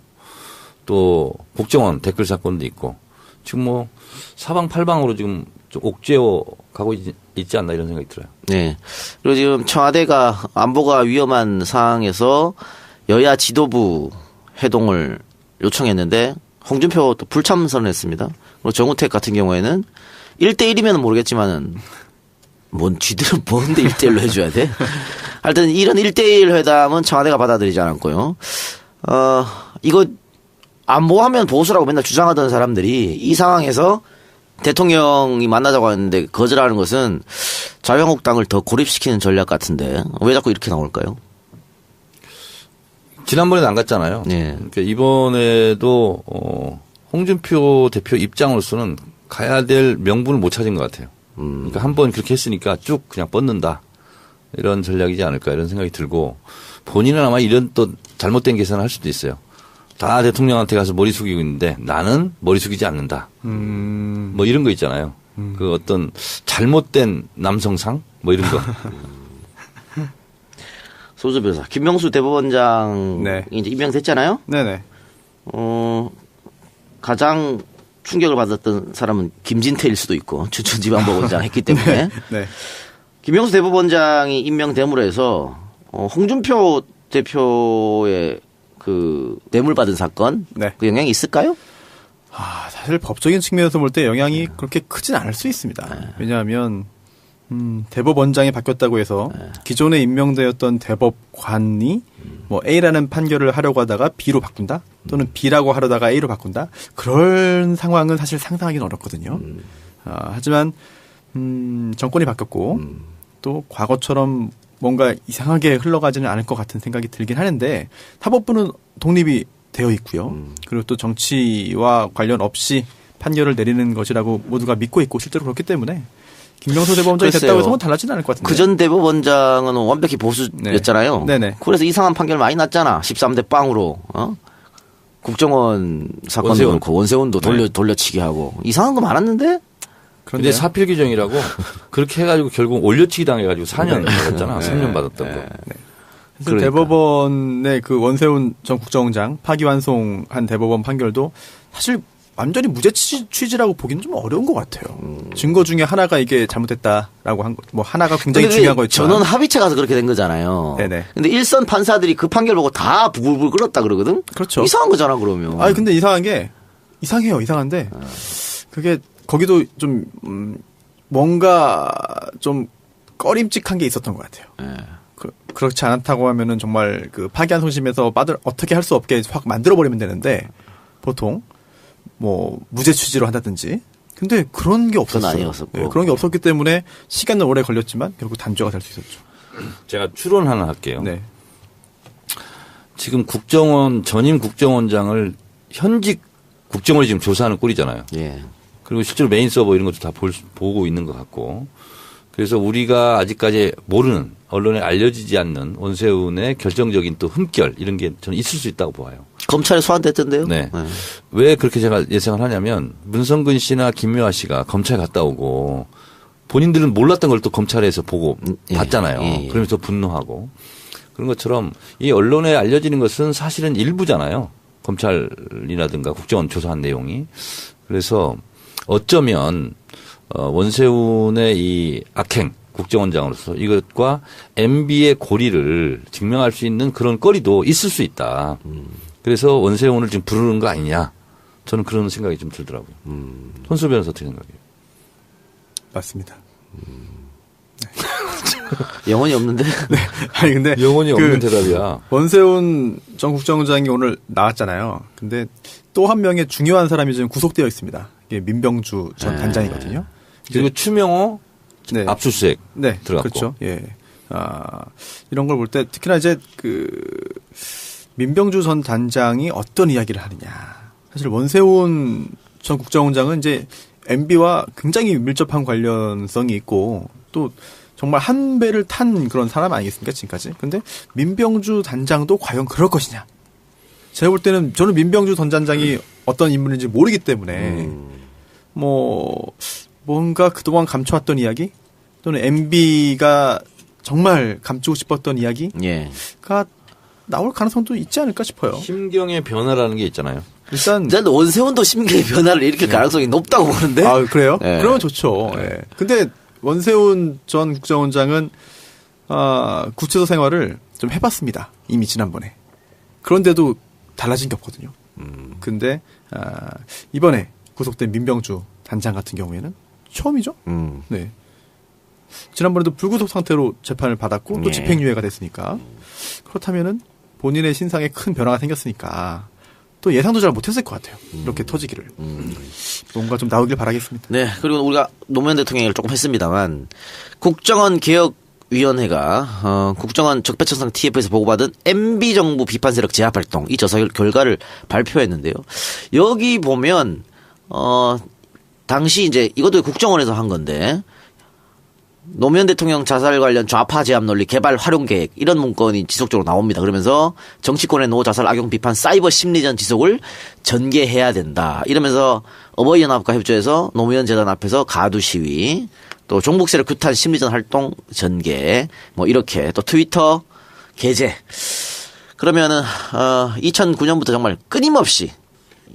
[SPEAKER 3] 또 국정원 댓글 사건도 있고 지금 뭐 사방팔방으로 지금 좀 옥죄어 가고 있지 않나 이런 생각이 들어요.
[SPEAKER 1] 네. 그리고 지금 청와대가 안보가 위험한 상황에서 여야 지도부 회동을 요청했는데 홍준표 또 불참선을 했습니다. 그리고 정우택 같은 경우에는 1대1이면 모르겠지만은 뭔 쥐들은 뭔데 1대1로 해줘야 돼? 하여튼 이런 1대1 회담은 청와대가 받아들이지 않았고요. 이거 안보하면 보수라고 맨날 주장하던 사람들이 이 상황에서 대통령이 만나자고 하는데 거절하는 것은 자유한국당을 더 고립시키는 전략 같은데 왜 자꾸 이렇게 나올까요?
[SPEAKER 3] 지난번에는 안 갔잖아요.
[SPEAKER 1] 네.
[SPEAKER 3] 그러니까 이번에도 홍준표 대표 입장으로서는 가야 될 명분을 못 찾은 것 같아요. 그러니까 한번 그렇게 했으니까 쭉 그냥 뻗는다. 이런 전략이지 않을까 이런 생각이 들고 본인은 아마 이런 또 잘못된 계산을 할 수도 있어요. 다 대통령한테 가서 머리 숙이고 있는데 나는 머리 숙이지 않는다. 뭐 이런 거 있잖아요. 그 어떤 잘못된 남성상 뭐 이런 거.
[SPEAKER 1] 소수 변호사 김명수 대법원장이
[SPEAKER 2] 네.
[SPEAKER 1] 이제 임명됐잖아요.
[SPEAKER 2] 네네.
[SPEAKER 1] 가장 충격을 받았던 사람은 김진태일 수도 있고 춘천지방법원장 했기 때문에
[SPEAKER 2] 네.
[SPEAKER 1] 김명수 대법원장이 임명됨으로 해서 홍준표 대표의 그 뇌물 받은 사건
[SPEAKER 2] 네.
[SPEAKER 1] 그 영향이 있을까요?
[SPEAKER 2] 사실 법적인 측면에서 볼 때 영향이 그렇게 크진 않을 수 있습니다. 왜냐하면 대법원장이 바뀌었다고 해서 기존에 임명되었던 대법관이 뭐 A라는 판결을 하려고 하다가 B로 바꾼다 또는 B라고 하려다가 A로 바꾼다 그런 상황은 사실 상상하기는 어렵거든요. 하지만 정권이 바뀌었고 또 과거처럼 뭔가 이상하게 흘러가지는 않을 것 같은 생각이 들긴 하는데 사법부는 독립이 되어 있고요. 그리고 또 정치와 관련 없이 판결을 내리는 것이라고 모두가 믿고 있고 실제로 그렇기 때문에 김명수 대법원장이 됐다고 해서 달라지는 않을 것 같은데.
[SPEAKER 1] 그전 대법원장은 완벽히 보수였잖아요.
[SPEAKER 2] 네. 네네.
[SPEAKER 1] 그래서 이상한 판결 많이 났잖아. 13대 빵으로. 국정원 사건도 그렇고 원세훈도 돌려치기 하고 이상한 거 많았는데.
[SPEAKER 3] 그런데 사필 규정이라고 그렇게 해가지고 결국 올려치기 당해가지고 4년 받았잖아. 3년 받았던 거.
[SPEAKER 2] 그러니까. 대법원의 그 원세훈 전 국정원장 파기환송한 대법원 판결도 사실 완전히 무죄 취지라고 보기는 좀 어려운 것 같아요. 증거 중에 하나가 이게 잘못됐다라고 한 거, 뭐 하나가 굉장히 중요한 거였지만.
[SPEAKER 1] 전원 합의체 가서 그렇게 된 거잖아요.
[SPEAKER 2] 네네.
[SPEAKER 1] 근데 일선 판사들이 그 판결 보고 다 부글부글 끓었다 그러거든?
[SPEAKER 2] 그렇죠.
[SPEAKER 1] 이상한 거잖아, 그러면.
[SPEAKER 2] 아니, 근데 이상한 게, 이상한데, 그게, 거기도 좀, 뭔가 좀 꺼림칙한 게 있었던 것 같아요.
[SPEAKER 1] 네.
[SPEAKER 2] 그렇지 않다고 하면은 정말 그 파기환송심에서 어떻게 할 수 없게 확 만들어버리면 되는데, 보통, 뭐 무죄 취지로 한다든지. 근데 그런 게 없었어요.
[SPEAKER 1] 아니었었고.
[SPEAKER 2] 네, 그런 게 없었기 때문에 시간은 오래 걸렸지만 결국 단죄가 될 수 있었죠.
[SPEAKER 3] 제가 추론 하나 할게요.
[SPEAKER 2] 네.
[SPEAKER 3] 지금 전임 국정원장을 현직 국정원이 지금 조사하는 꼴이잖아요.
[SPEAKER 1] 예.
[SPEAKER 3] 그리고 실제로 메인 서버 이런 것도 다 보고 있는 것 같고. 그래서 우리가 아직까지 모르는, 언론에 알려지지 않는 원세훈의 결정적인 또 흠결 이런 게 저는 있을 수 있다고 봐요.
[SPEAKER 1] 검찰에 소환됐던데요?
[SPEAKER 3] 네. 왜 그렇게 제가 예상을 하냐면 문성근 씨나 김묘아 씨가 검찰에 갔다 오고 본인들은 몰랐던 걸 또 검찰에서 보고 봤잖아요.
[SPEAKER 1] 예.
[SPEAKER 3] 그러면서 분노하고. 그런 것처럼 이 언론에 알려지는 것은 사실은 일부잖아요. 검찰이라든가 국정원 조사한 내용이. 그래서 어쩌면 원세훈의 이 악행 국정원장으로서 이것과 MB의 고리를 증명할 수 있는 그런 거리도 있을 수 있다. 그래서 원세훈을 지금 부르는 거 아니냐. 저는 그런 생각이 좀 들더라고요. 손수 변호사 어떻게 생각해요?
[SPEAKER 2] 맞습니다.
[SPEAKER 1] 영혼이 없는데?
[SPEAKER 2] 네. 아니, 근데.
[SPEAKER 3] 영혼이 없는 대답이야.
[SPEAKER 2] 원세훈 전 국정원장이 오늘 나왔잖아요. 근데 또 한 명의 중요한 사람이 지금 구속되어 있습니다. 이게 민병주 전 단장이거든요.
[SPEAKER 3] 그리고 추명호
[SPEAKER 2] 네.
[SPEAKER 3] 압수수색
[SPEAKER 2] 네.
[SPEAKER 3] 들어갔고.
[SPEAKER 2] 그렇죠. 예. 이런 걸 볼 때 특히나 이제 민병주 전 단장이 어떤 이야기를 하느냐. 사실 원세훈 전 국정원장은 이제 MB와 굉장히 밀접한 관련성이 있고 또 정말 한 배를 탄 그런 사람 아니겠습니까, 지금까지. 근데 민병주 단장도 과연 그럴 것이냐. 제가 볼 때는 저는 민병주 전 단장이 어떤 인물인지 모르기 때문에 뭔가 그동안 감춰왔던 이야기 또는 MB가 정말 감추고 싶었던 이야기가 나올 가능성도 있지 않을까 싶어요.
[SPEAKER 3] 심경의 변화라는 게 있잖아요.
[SPEAKER 1] 일단 원세훈도 심경의 변화를 일으킬 가능성이 높다고 보는데.
[SPEAKER 2] 아, 그래요?
[SPEAKER 1] 네.
[SPEAKER 2] 그러면 좋죠. 네. 근데 원세훈 전 국정원장은 구치소 생활을 좀 해봤습니다. 이미 지난번에. 그런데도 달라진 게 없거든요. 근데 이번에 구속된 민병주 단장 같은 경우에는 처음이죠. 네. 지난번에도 불구속 상태로 재판을 받았고 또 집행유예가 됐으니까 그렇다면은 본인의 신상에 큰 변화가 생겼으니까 또 예상도 잘 못했을 것 같아요. 이렇게 터지기를. 뭔가 좀 나오길 바라겠습니다.
[SPEAKER 1] 네. 그리고 우리가 노무현 대통령 얘기를 조금 했습니다만 국정원 개혁위원회가 국정원 적폐청산 TF에서 보고받은 MB 정부 비판 세력 제압 활동 이 조사 결과를 발표했는데요. 여기 보면 당시 이제 이것도 국정원에서 한 건데 노무현 대통령 자살 관련 좌파 제압 논리 개발 활용 계획 이런 문건이 지속적으로 나옵니다. 그러면서 정치권의 노 자살 악용 비판 사이버 심리전 지속을 전개해야 된다. 이러면서 어버이연합과 협조해서 노무현 재단 앞에서 가두 시위 또 종북 세력 규탄 심리전 활동 전개 뭐 이렇게 또 트위터 게재 그러면은 2009년부터 정말 끊임없이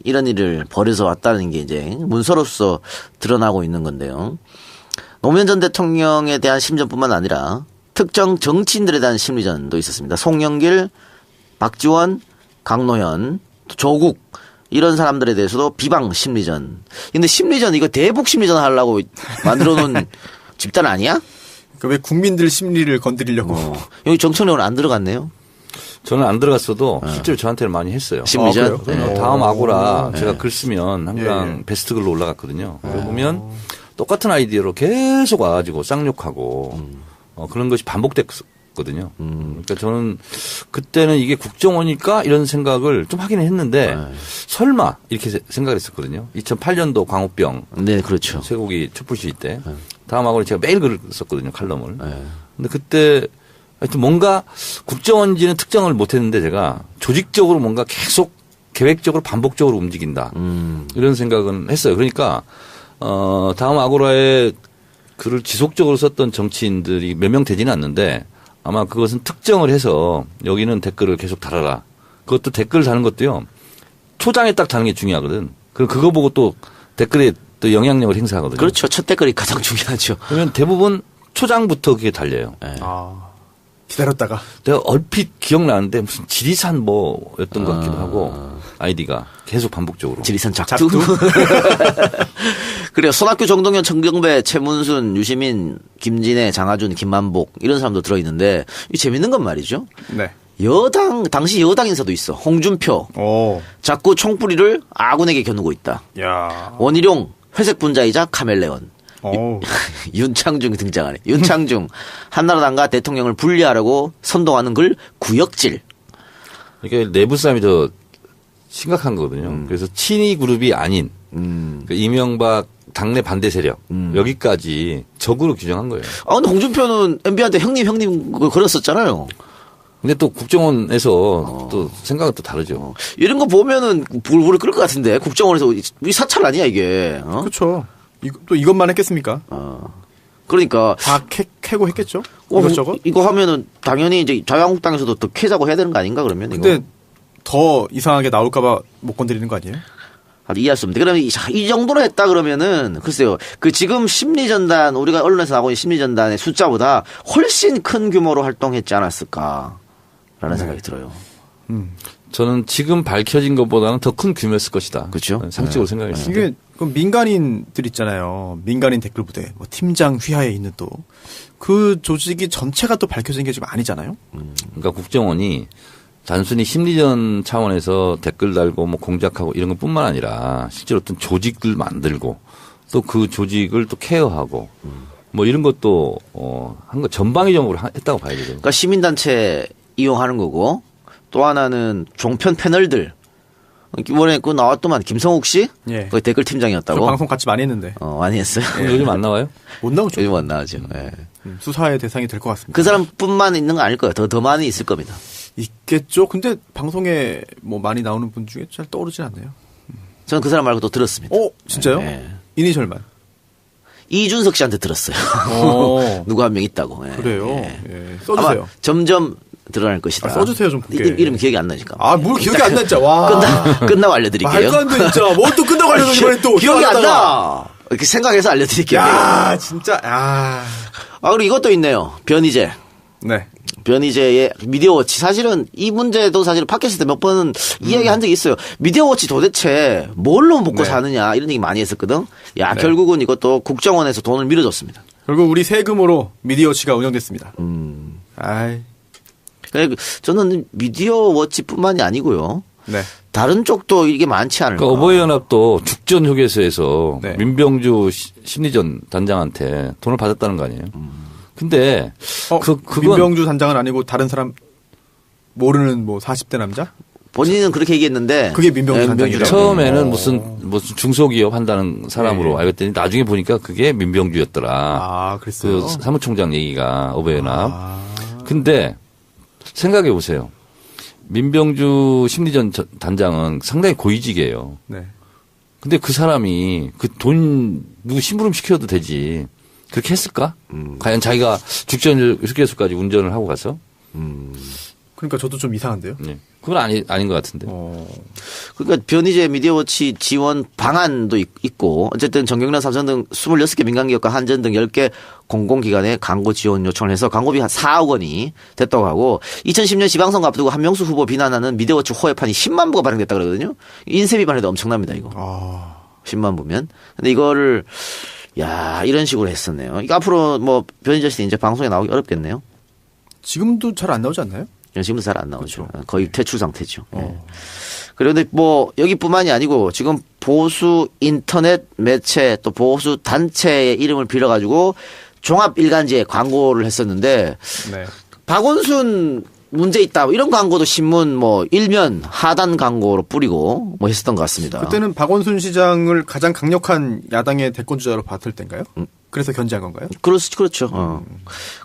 [SPEAKER 1] 이런 일을 벌여서 왔다는 게 이제 문서로서 드러나고 있는 건데요. 노무현 전 대통령에 대한 심리전뿐만 아니라 특정 정치인들에 대한 심리전도 있었습니다. 송영길, 박지원, 강노현, 조국 이런 사람들에 대해서도 비방 심리전. 근데 심리전 이거 대북 심리전 하려고 만들어 놓은 집단 아니야?
[SPEAKER 2] 그러니까 왜 국민들 심리를 건드리려고.
[SPEAKER 1] 여기 정청래는 안 들어갔네요.
[SPEAKER 3] 저는 안 들어갔어도 실제로 저한테는 많이 했어요.
[SPEAKER 1] 심리전?
[SPEAKER 3] 네. 다음 아고라 제가 글 쓰면 항상 베스트 글로 올라갔거든요. 그러고 보면 똑같은 아이디어로 계속 와가지고 쌍욕하고 그런 것이 반복됐거든요. 그러니까 저는 그때는 이게 국정원일까 이런 생각을 좀 하기는 했는데 설마 이렇게 생각을 했었거든요. 2008년도 광우병.
[SPEAKER 1] 네, 그렇죠.
[SPEAKER 3] 쇠고기 촛불 시위 때 다음 하고는 제가 매일 글을 썼거든요. 칼럼을. 근데 그때 하여튼 뭔가 국정원인지는 특정을 못했는데 제가 조직적으로 뭔가 계속 계획적으로 반복적으로 움직인다. 이런 생각은 했어요. 그러니까 다음 아고라에 글을 지속적으로 썼던 정치인들이 몇 명 되지는 않는데 아마 그것은 특정을 해서 여기는 댓글을 계속 달아라. 그것도 댓글 다는 것도요. 초장에 딱 다는 게 중요하거든. 그거 보고 또 댓글에 또 영향력을 행사하거든요.
[SPEAKER 1] 그렇죠. 첫 댓글이 가장 중요하죠.
[SPEAKER 3] 그러면 대부분 초장부터 그게 달려요.
[SPEAKER 1] 네.
[SPEAKER 2] 기다렸다가.
[SPEAKER 3] 내가 얼핏 기억나는데 무슨 지리산 뭐였던 것 같기도 하고 아이디가 계속 반복적으로.
[SPEAKER 1] 지리산 작두? 그래요. 손학규, 정동현, 천경배, 최문순, 유시민, 김진애, 장하준, 김만복 이런 사람도 들어있는데 이 재밌는 건 말이죠.
[SPEAKER 2] 네.
[SPEAKER 1] 당시 여당 인사도 있어. 홍준표. 자꾸 총뿌리를 아군에게 겨누고 있다.
[SPEAKER 2] 야.
[SPEAKER 1] 원희룡, 회색 분자이자 카멜레온. 윤창중이 등장하네. 윤창중. 한나라당과 대통령을 분리하려고 선동하는 걸 구역질.
[SPEAKER 3] 이게 내부 싸움이 더 심각한 거거든요. 그래서 친이 그룹이 아닌 그러니까 이명박 당내 반대 세력 여기까지 적으로 규정한 거예요.
[SPEAKER 1] 근데 홍준표는 MB한테 형님 그랬었잖아요.
[SPEAKER 3] 근데 또 국정원에서 또 생각은 또 다르죠.
[SPEAKER 1] 이런 거 보면은 불을 끌 것 같은데 국정원에서 이 사찰 아니야 이게.
[SPEAKER 2] 그렇죠. 또 이것만 했겠습니까?
[SPEAKER 1] 그러니까
[SPEAKER 2] 다 캐고 했겠죠. 이것저것.
[SPEAKER 1] 이거 하면은 당연히 이제 자유한국당에서도 더 캐자고 해야 되는 거 아닌가 그러면.
[SPEAKER 2] 근데
[SPEAKER 1] 이거.
[SPEAKER 2] 더 이상하게 나올까봐 못 건드리는 거 아니에요?
[SPEAKER 1] 이해할 수 없는데. 그러면 이 정도로 했다 그러면은 글쎄요. 그 지금 심리전단 우리가 언론에서 나오고 있는 심리전단의 숫자보다 훨씬 큰 규모로 활동했지 않았을까라는 생각이 들어요.
[SPEAKER 3] 저는 지금 밝혀진 것보다는 더 큰 규모였을 것이다.
[SPEAKER 1] 그렇죠.
[SPEAKER 3] 상식적으로 생각했습니다.
[SPEAKER 2] 이게 민간인들 있잖아요. 민간인 댓글 부대, 뭐 팀장 휘하에 있는 또 그 조직이 전체가 또 밝혀진 게 지금 아니잖아요.
[SPEAKER 3] 그러니까 국정원이 단순히 심리전 차원에서 댓글 달고 뭐 공작하고 이런 것뿐만 아니라 실제로 어떤 조직을 만들고 또 그 조직을 또 케어하고 뭐 이런 것도 한 거 전방위적으로 했다고 봐야 되죠.
[SPEAKER 1] 그러니까 시민단체 이용하는 거고 또 하나는 종편 패널들 이번에 그 나왔더만 김성욱 씨,
[SPEAKER 2] 예.
[SPEAKER 1] 거기 댓글 팀장이었다고.
[SPEAKER 2] 방송 같이 많이 했는데.
[SPEAKER 1] 많이 했어요.
[SPEAKER 3] 요즘 안 나와요?
[SPEAKER 2] 못 나오죠.
[SPEAKER 1] 요즘 안 나오죠. 예.
[SPEAKER 2] 수사의 대상이 될 것 같습니다.
[SPEAKER 1] 그 사람뿐만 있는 건 아닐 거예요. 더 많이 있을 겁니다.
[SPEAKER 2] 있겠죠. 근데 방송에 뭐 많이 나오는 분 중에 잘 떠오르진 않네요.
[SPEAKER 1] 저는 그 사람 말고 또 들었습니다.
[SPEAKER 2] 진짜요?
[SPEAKER 1] 예.
[SPEAKER 2] 이니셜만.
[SPEAKER 1] 이준석 씨한테 들었어요. 누구 한 명 있다고. 예.
[SPEAKER 2] 그래요.
[SPEAKER 1] 예.
[SPEAKER 2] 예. 써주세요.
[SPEAKER 1] 아마 점점 드러날 것이다.
[SPEAKER 2] 써주세요 좀 볼게.
[SPEAKER 1] 이름 기억이 안 나니까.
[SPEAKER 2] 뭘 기억이 안 났죠. 와.
[SPEAKER 1] 끝나고 알려드릴게요.
[SPEAKER 2] 말도 안 돼 진짜. 뭘 또 끝나고 알려줘 이번에 또.
[SPEAKER 1] 기억이 안 나. 이렇게 생각해서 알려드릴게요.
[SPEAKER 2] 야 진짜.
[SPEAKER 1] 그리고 이것도 있네요. 변희재.
[SPEAKER 2] 네.
[SPEAKER 1] 변희재의 미디어워치. 사실은 이 문제도 사실 팟캐스트 몇 번은 이야기한 적이 있어요. 미디어워치 도대체 뭘로 먹고 사느냐 이런 얘기 많이 했었거든. 결국은 이것도 국정원에서 돈을 밀어줬습니다.
[SPEAKER 2] 결국 우리 세금으로 미디어워치가 운영됐습니다.
[SPEAKER 1] 저는 미디어워치뿐만이 아니고요.
[SPEAKER 2] 네.
[SPEAKER 1] 다른 쪽도 이게 많지 않을까.
[SPEAKER 3] 그러니까 어버이연합도 죽전 휴게소에서
[SPEAKER 2] 네.
[SPEAKER 3] 민병주 심리전 단장한테 돈을 받았다는 거 아니에요? 근데 그건
[SPEAKER 2] 민병주 단장은 아니고 다른 사람 모르는 뭐 40대 남자?
[SPEAKER 1] 본인은 그렇게 얘기했는데
[SPEAKER 2] 그게 민병주 단장이라고.
[SPEAKER 3] 처음에는 무슨 중소기업 한다는 사람으로 알겠더니 나중에 보니까 그게 민병주였더라.
[SPEAKER 2] 그랬어요.
[SPEAKER 3] 그 사무총장 얘기가 어버이연합. 근데 생각해 보세요. 민병주 심리전 단장은 상당히 고위직이에요.
[SPEAKER 2] 네.
[SPEAKER 3] 근데 그 사람이 그 돈 누구 심부름 시켜도 되지. 그렇게 했을까? 과연 자기가 죽전 휴게소까지 운전을 하고 가서?
[SPEAKER 2] 그러니까 저도 좀 이상한데요.
[SPEAKER 3] 네. 그건 아닌 것 같은데.
[SPEAKER 1] 그러니까 변희재 미디어워치 지원 방안도 있고 어쨌든 정경련, 삼성 등 26개 민간기업과 한전 등 10개 공공기관에 광고 지원 요청을 해서 광고비 한 4억 원이 됐다고 하고 2010년 지방선거 앞두고 한명수 후보 비난하는 미디어워치 호혜판이 10만 부가 발행됐다 그러거든요. 인쇄 비반에도 엄청납니다 이거. 10만 부면. 근데 이거를 이런 식으로 했었네요. 이거 앞으로 뭐 변희재 씨 이제 방송에 나오기 어렵겠네요.
[SPEAKER 2] 지금도 잘 안 나오지 않나요?
[SPEAKER 1] 지금도 잘 안 나오죠. 그렇죠. 거의 퇴출 상태죠. 그런데 뭐 여기뿐만이 아니고 지금 보수 인터넷 매체 또 보수 단체의 이름을 빌어가지고 종합 일간지에 광고를 했었는데 박원순 문제 있다 이런 광고도 신문 뭐 일면 하단 광고로 뿌리고 뭐 했었던 것 같습니다.
[SPEAKER 2] 그때는 박원순 시장을 가장 강력한 야당의 대권주자로 봤을 때인가요? 그래서 견제한 건가요?
[SPEAKER 1] 그렇죠.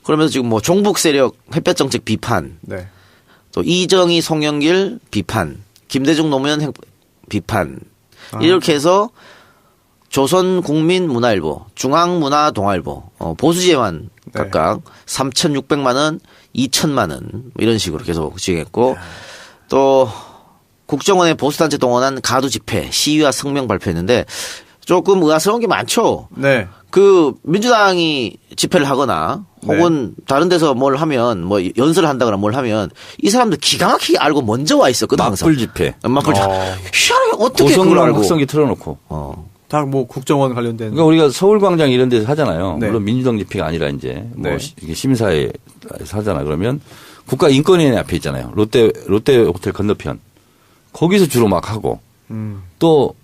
[SPEAKER 1] 그러면서 지금 뭐 종북 세력 햇볕 정책 비판, 또 이정희 송영길 비판, 김대중 노무현 비판 이렇게 해서 조선국민문화일보, 중앙문화동아일보, 보수재만 각각 3,600만 원, 2천만 원 이런 식으로 계속 지정했고 또 국정원의 보수단체 동원한 가두 집회 시위와 성명 발표했는데 조금 의아스러운 게 많죠.
[SPEAKER 2] 네.
[SPEAKER 1] 그 민주당이 집회를 하거나 혹은 다른 데서 뭘 하면 뭐 연설을 한다거나 뭘 하면 이 사람들 기가 막히게 알고 먼저 와 있었거든.
[SPEAKER 3] 맞불 집회.
[SPEAKER 1] 맞불 집회. 희한하게 어떻게 그걸 알고.
[SPEAKER 3] 확성기 틀어놓고.
[SPEAKER 2] 다 뭐 국정원 관련된.
[SPEAKER 3] 그러니까 우리가 서울광장 이런 데서 하잖아요.
[SPEAKER 2] 네.
[SPEAKER 3] 물론 민주당 집회가 아니라 이제 뭐
[SPEAKER 2] 네.
[SPEAKER 3] 시민사회에서 하잖아. 그러면 국가인권위원회 앞에 있잖아요. 롯데 호텔 건너편. 거기서 주로 막 하고 또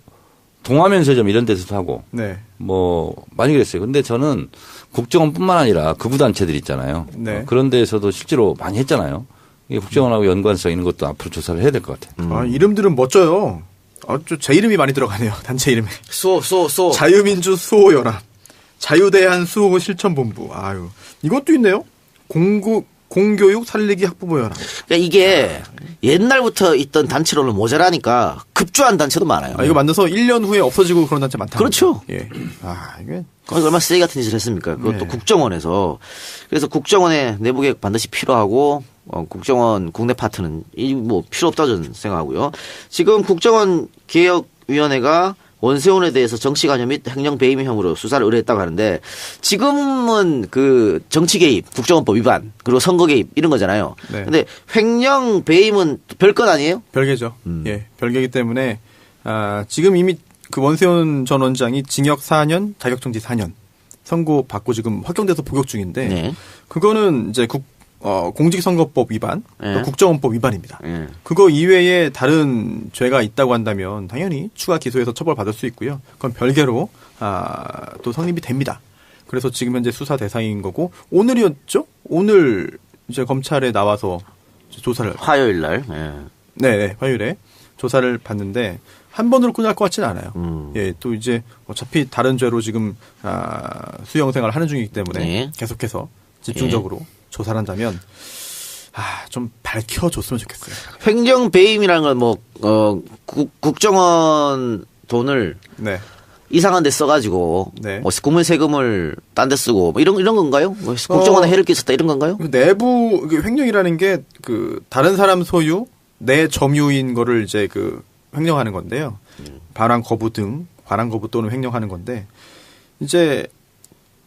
[SPEAKER 3] 동화면세점 이런 데서도 하고
[SPEAKER 2] 네.
[SPEAKER 3] 뭐 많이 그랬어요. 근데 저는 국정원뿐만 아니라 극우 단체들 있잖아요.
[SPEAKER 2] 네.
[SPEAKER 3] 그런 데에서도 실제로 많이 했잖아요. 이게 국정원하고 연관성 있는 것도 앞으로 조사를 해야 될 것 같아요.
[SPEAKER 2] 아, 이름들은 멋져요. 제 이름이 많이 들어가네요. 단체 이름에.
[SPEAKER 1] 수호.
[SPEAKER 2] 자유민주 수호연합. 자유대한 수호 실천본부. 아유. 이것도 있네요. 공교육 살리기 학부모연합.
[SPEAKER 1] 그러니까 이게 옛날부터 있던 단체로는 모자라니까 급조한 단체도 많아요.
[SPEAKER 2] 이거 만나서 1년 후에 없어지고 그런 단체 많다.
[SPEAKER 1] 그렇죠.
[SPEAKER 2] 예. 이게.
[SPEAKER 1] 얼마나 쓰레기 같은 짓을 했습니까? 그것도
[SPEAKER 2] 네.
[SPEAKER 1] 국정원에서. 그래서 국정원의 내부 개혁 반드시 필요하고, 국정원 국내 파트는 뭐 필요 없다 저는 생각하고요. 지금 국정원 개혁위원회가 원세훈에 대해서 정치관여 및 횡령 배임 혐의로 수사를 의뢰했다고 하는데 지금은 그 정치 개입, 국정원법 위반, 그리고 선거 개입 이런 거잖아요.
[SPEAKER 2] 네.
[SPEAKER 1] 근데 횡령 배임은 별건 아니에요?
[SPEAKER 2] 별개죠. 예. 별개이기 때문에, 지금 이미 그 원세훈 전 원장이 징역 4년, 자격정지 4년 선고 받고 지금 확정돼서 복역 중인데,
[SPEAKER 1] 네.
[SPEAKER 2] 그거는 이제 공직선거법 위반,
[SPEAKER 1] 네.
[SPEAKER 2] 또 국정원법 위반입니다.
[SPEAKER 1] 네.
[SPEAKER 2] 그거 이외에 다른 죄가 있다고 한다면 당연히 추가 기소해서 처벌받을 수 있고요. 그건 별개로 또 성립이 됩니다. 그래서 지금 현재 수사 대상인 거고 오늘이었죠? 오늘 이제 검찰에 나와서 조사를
[SPEAKER 1] 화요일 날.
[SPEAKER 2] 네, 화요일에 조사를 받는데 한 번으로 끝날 것 같지는 않아요. 예, 또 이제 어차피 다른 죄로 지금 수용 생활을 하는 중이기 때문에
[SPEAKER 1] 네.
[SPEAKER 2] 계속해서 집중적으로 조사를 한다면 좀 밝혀줬으면 좋겠어요.
[SPEAKER 1] 횡령 배임이라는 건 뭐 국정원 돈을
[SPEAKER 2] 네.
[SPEAKER 1] 이상한 데 써가지고
[SPEAKER 2] 네.
[SPEAKER 1] 뭐 국민 세금을 딴 데 쓰고 뭐 이런 건가요? 뭐 국정원에 해를 끼쳤다 이런 건가요?
[SPEAKER 2] 내부 횡령이라는 게 그 다른 사람 소유 내 점유인 거를 이제 그 횡령하는 건데요. 반환 거부 또는 횡령하는 건데 이제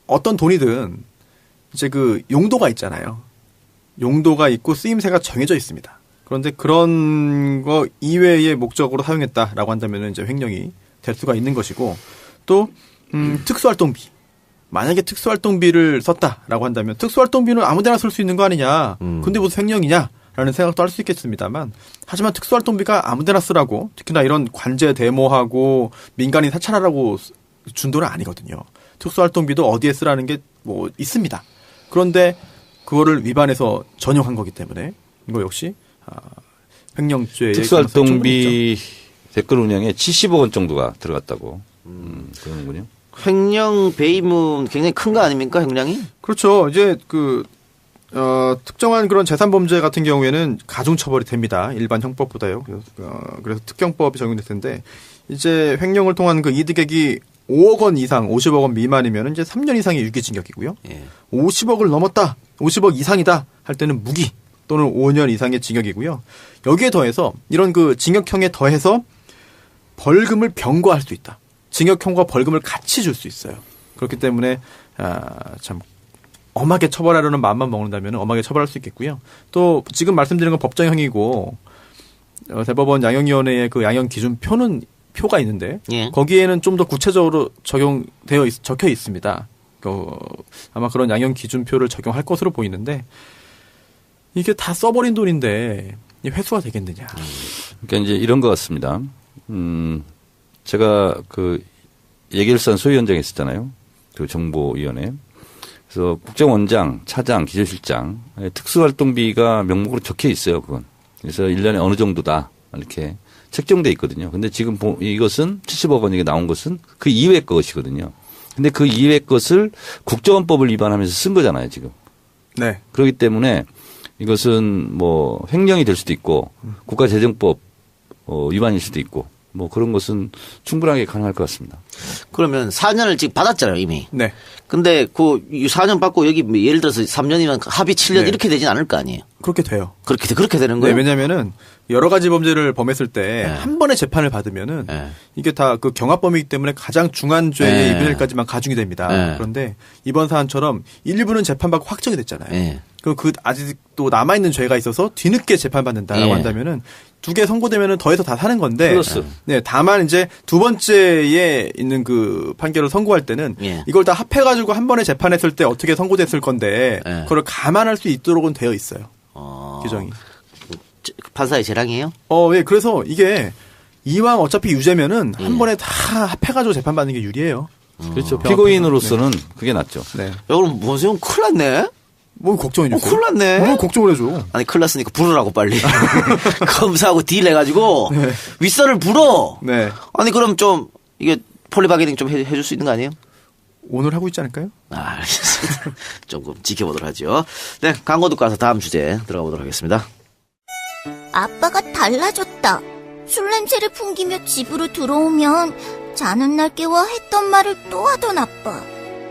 [SPEAKER 2] 어떤 돈이든 이제 그 용도가 있잖아요. 용도가 있고 쓰임새가 정해져 있습니다. 그런데 그런 거 이외의 목적으로 사용했다라고 한다면 이제 횡령이 될 수가 있는 것이고 또 특수활동비. 만약에 특수활동비를 썼다라고 한다면 특수활동비는 아무데나 쓸 수 있는 거 아니냐. 근데 무슨 횡령이냐라는 생각도 할 수 있겠습니다만 하지만 특수활동비가 아무데나 쓰라고 특히나 이런 관제 데모하고 민간인 사찰하라고 준 돈은 아니거든요. 특수활동비도 어디에 쓰라는 게 뭐 있습니다. 그런데 그거를 위반해서 전용한 거기 때문에 이거 역시 횡령죄의
[SPEAKER 3] 특수활동비 댓글 운영에 70억 원 정도가 들어갔다고 그러는군요.
[SPEAKER 1] 횡령 배임은 굉장히 큰 거 아닙니까, 횡령이?
[SPEAKER 2] 그렇죠. 이제 특정한 그런 재산 범죄 같은 경우에는 가중 처벌이 됩니다. 일반 형법보다요. 그래서 특경법이 적용될 텐데 이제 횡령을 통한 그 이득액이 5억 원 이상, 50억 원 미만이면 이제 3년 이상의 유기징역이고요. 예. 50억을 넘었다, 50억 이상이다 할 때는 무기 또는 5년 이상의 징역이고요. 여기에 더해서 이런 그 징역형에 더해서 벌금을 병과할 수 있다. 징역형과 벌금을 같이 줄 수 있어요. 그렇기 때문에 참 엄하게 처벌하려는 마음만 먹는다면 엄하게 처벌할 수 있겠고요. 또 지금 말씀드린 건 법정형이고 대법원 양형위원회의 그 양형 기준표는 표가 있는데
[SPEAKER 1] 예.
[SPEAKER 2] 거기에는 좀 더 구체적으로 적혀 있습니다. 아마 그런 양형 기준표를 적용할 것으로 보이는데 이게 다 써버린 돈인데 회수가 되겠느냐.
[SPEAKER 3] 그러니까 이제 이런 것 같습니다. 제가 그 예결산 소위원장 했었잖아요. 그 정보위원회. 그래서 국정원장, 차장, 기조실장 특수활동비가 명목으로 적혀 있어요. 그건. 그래서 1년에 어느 정도다 이렇게 책정돼 있거든요. 근데 지금 이것은 70억 원이 나온 것은 그 이외 것이거든요. 근데 그 이외 것을 국정원법을 위반하면서 쓴 거잖아요, 지금.
[SPEAKER 2] 네.
[SPEAKER 3] 그렇기 때문에 이것은 뭐 횡령이 될 수도 있고 국가재정법 위반일 수도 있고 뭐 그런 것은 충분하게 가능할 것 같습니다.
[SPEAKER 1] 그러면 4년을 지금 받았잖아요, 이미.
[SPEAKER 2] 네.
[SPEAKER 1] 근데 그 4년 받고 여기 예를 들어서 3년이면 합의 7년
[SPEAKER 2] 네.
[SPEAKER 1] 이렇게 되진 않을 거 아니에요.
[SPEAKER 2] 그렇게 돼요.
[SPEAKER 1] 그렇게 되는
[SPEAKER 2] 네,
[SPEAKER 1] 거예요?
[SPEAKER 2] 왜냐면은 여러 가지 범죄를 범했을 때 한 번에 재판을 받으면은 이게 다 그 경합범이기 때문에 가장 중한 죄의 2분의 1까지만 가중이 됩니다. 그런데 이번 사안처럼 일부는 재판받고 확정이 됐잖아요. 그럼 그 아직도 남아있는 죄가 있어서 뒤늦게 재판받는다라고 한다면은 두 개 선고되면은 더해서 다 사는 건데.
[SPEAKER 3] 플러스.
[SPEAKER 2] 네, 다만 이제 두 번째에 있는 그 판결을 선고할 때는 이걸 다 합해가지고 한 번에 재판했을 때 어떻게 선고됐을 건데 그걸 감안할 수 있도록은 되어 있어요. 규정이.
[SPEAKER 1] 판사의 재량이에요?
[SPEAKER 2] 예, 그래서 이게 이왕 어차피 유죄면은 한 번에 다 합해가지고 재판받는 게 유리해요.
[SPEAKER 3] 그렇죠. 피고인으로서는 그게 낫죠.
[SPEAKER 2] 네.
[SPEAKER 1] 야, 그럼 원세훈 큰일 났네?
[SPEAKER 2] 뭘 걱정해 주세요?
[SPEAKER 1] 큰일 났네?
[SPEAKER 2] 뭘 걱정을 해줘?
[SPEAKER 1] 아니, 큰일 났으니까 부르라고 빨리. 검사하고 딜 해가지고 윗선을 불어.
[SPEAKER 2] 네.
[SPEAKER 1] 아니, 그럼 좀 이게 폴리바게닝 좀 해줄 수 있는 거 아니에요?
[SPEAKER 2] 오늘 하고 있지 않을까요?
[SPEAKER 1] 알겠습니다. 조금 지켜보도록 하죠. 네, 광고 듣고 와서 다음 주제 들어가 보도록 하겠습니다.
[SPEAKER 6] 아빠가 달라졌다. 술 냄새를 풍기며 집으로 들어오면 자는 날 깨워 했던 말을 또 하던 아빠.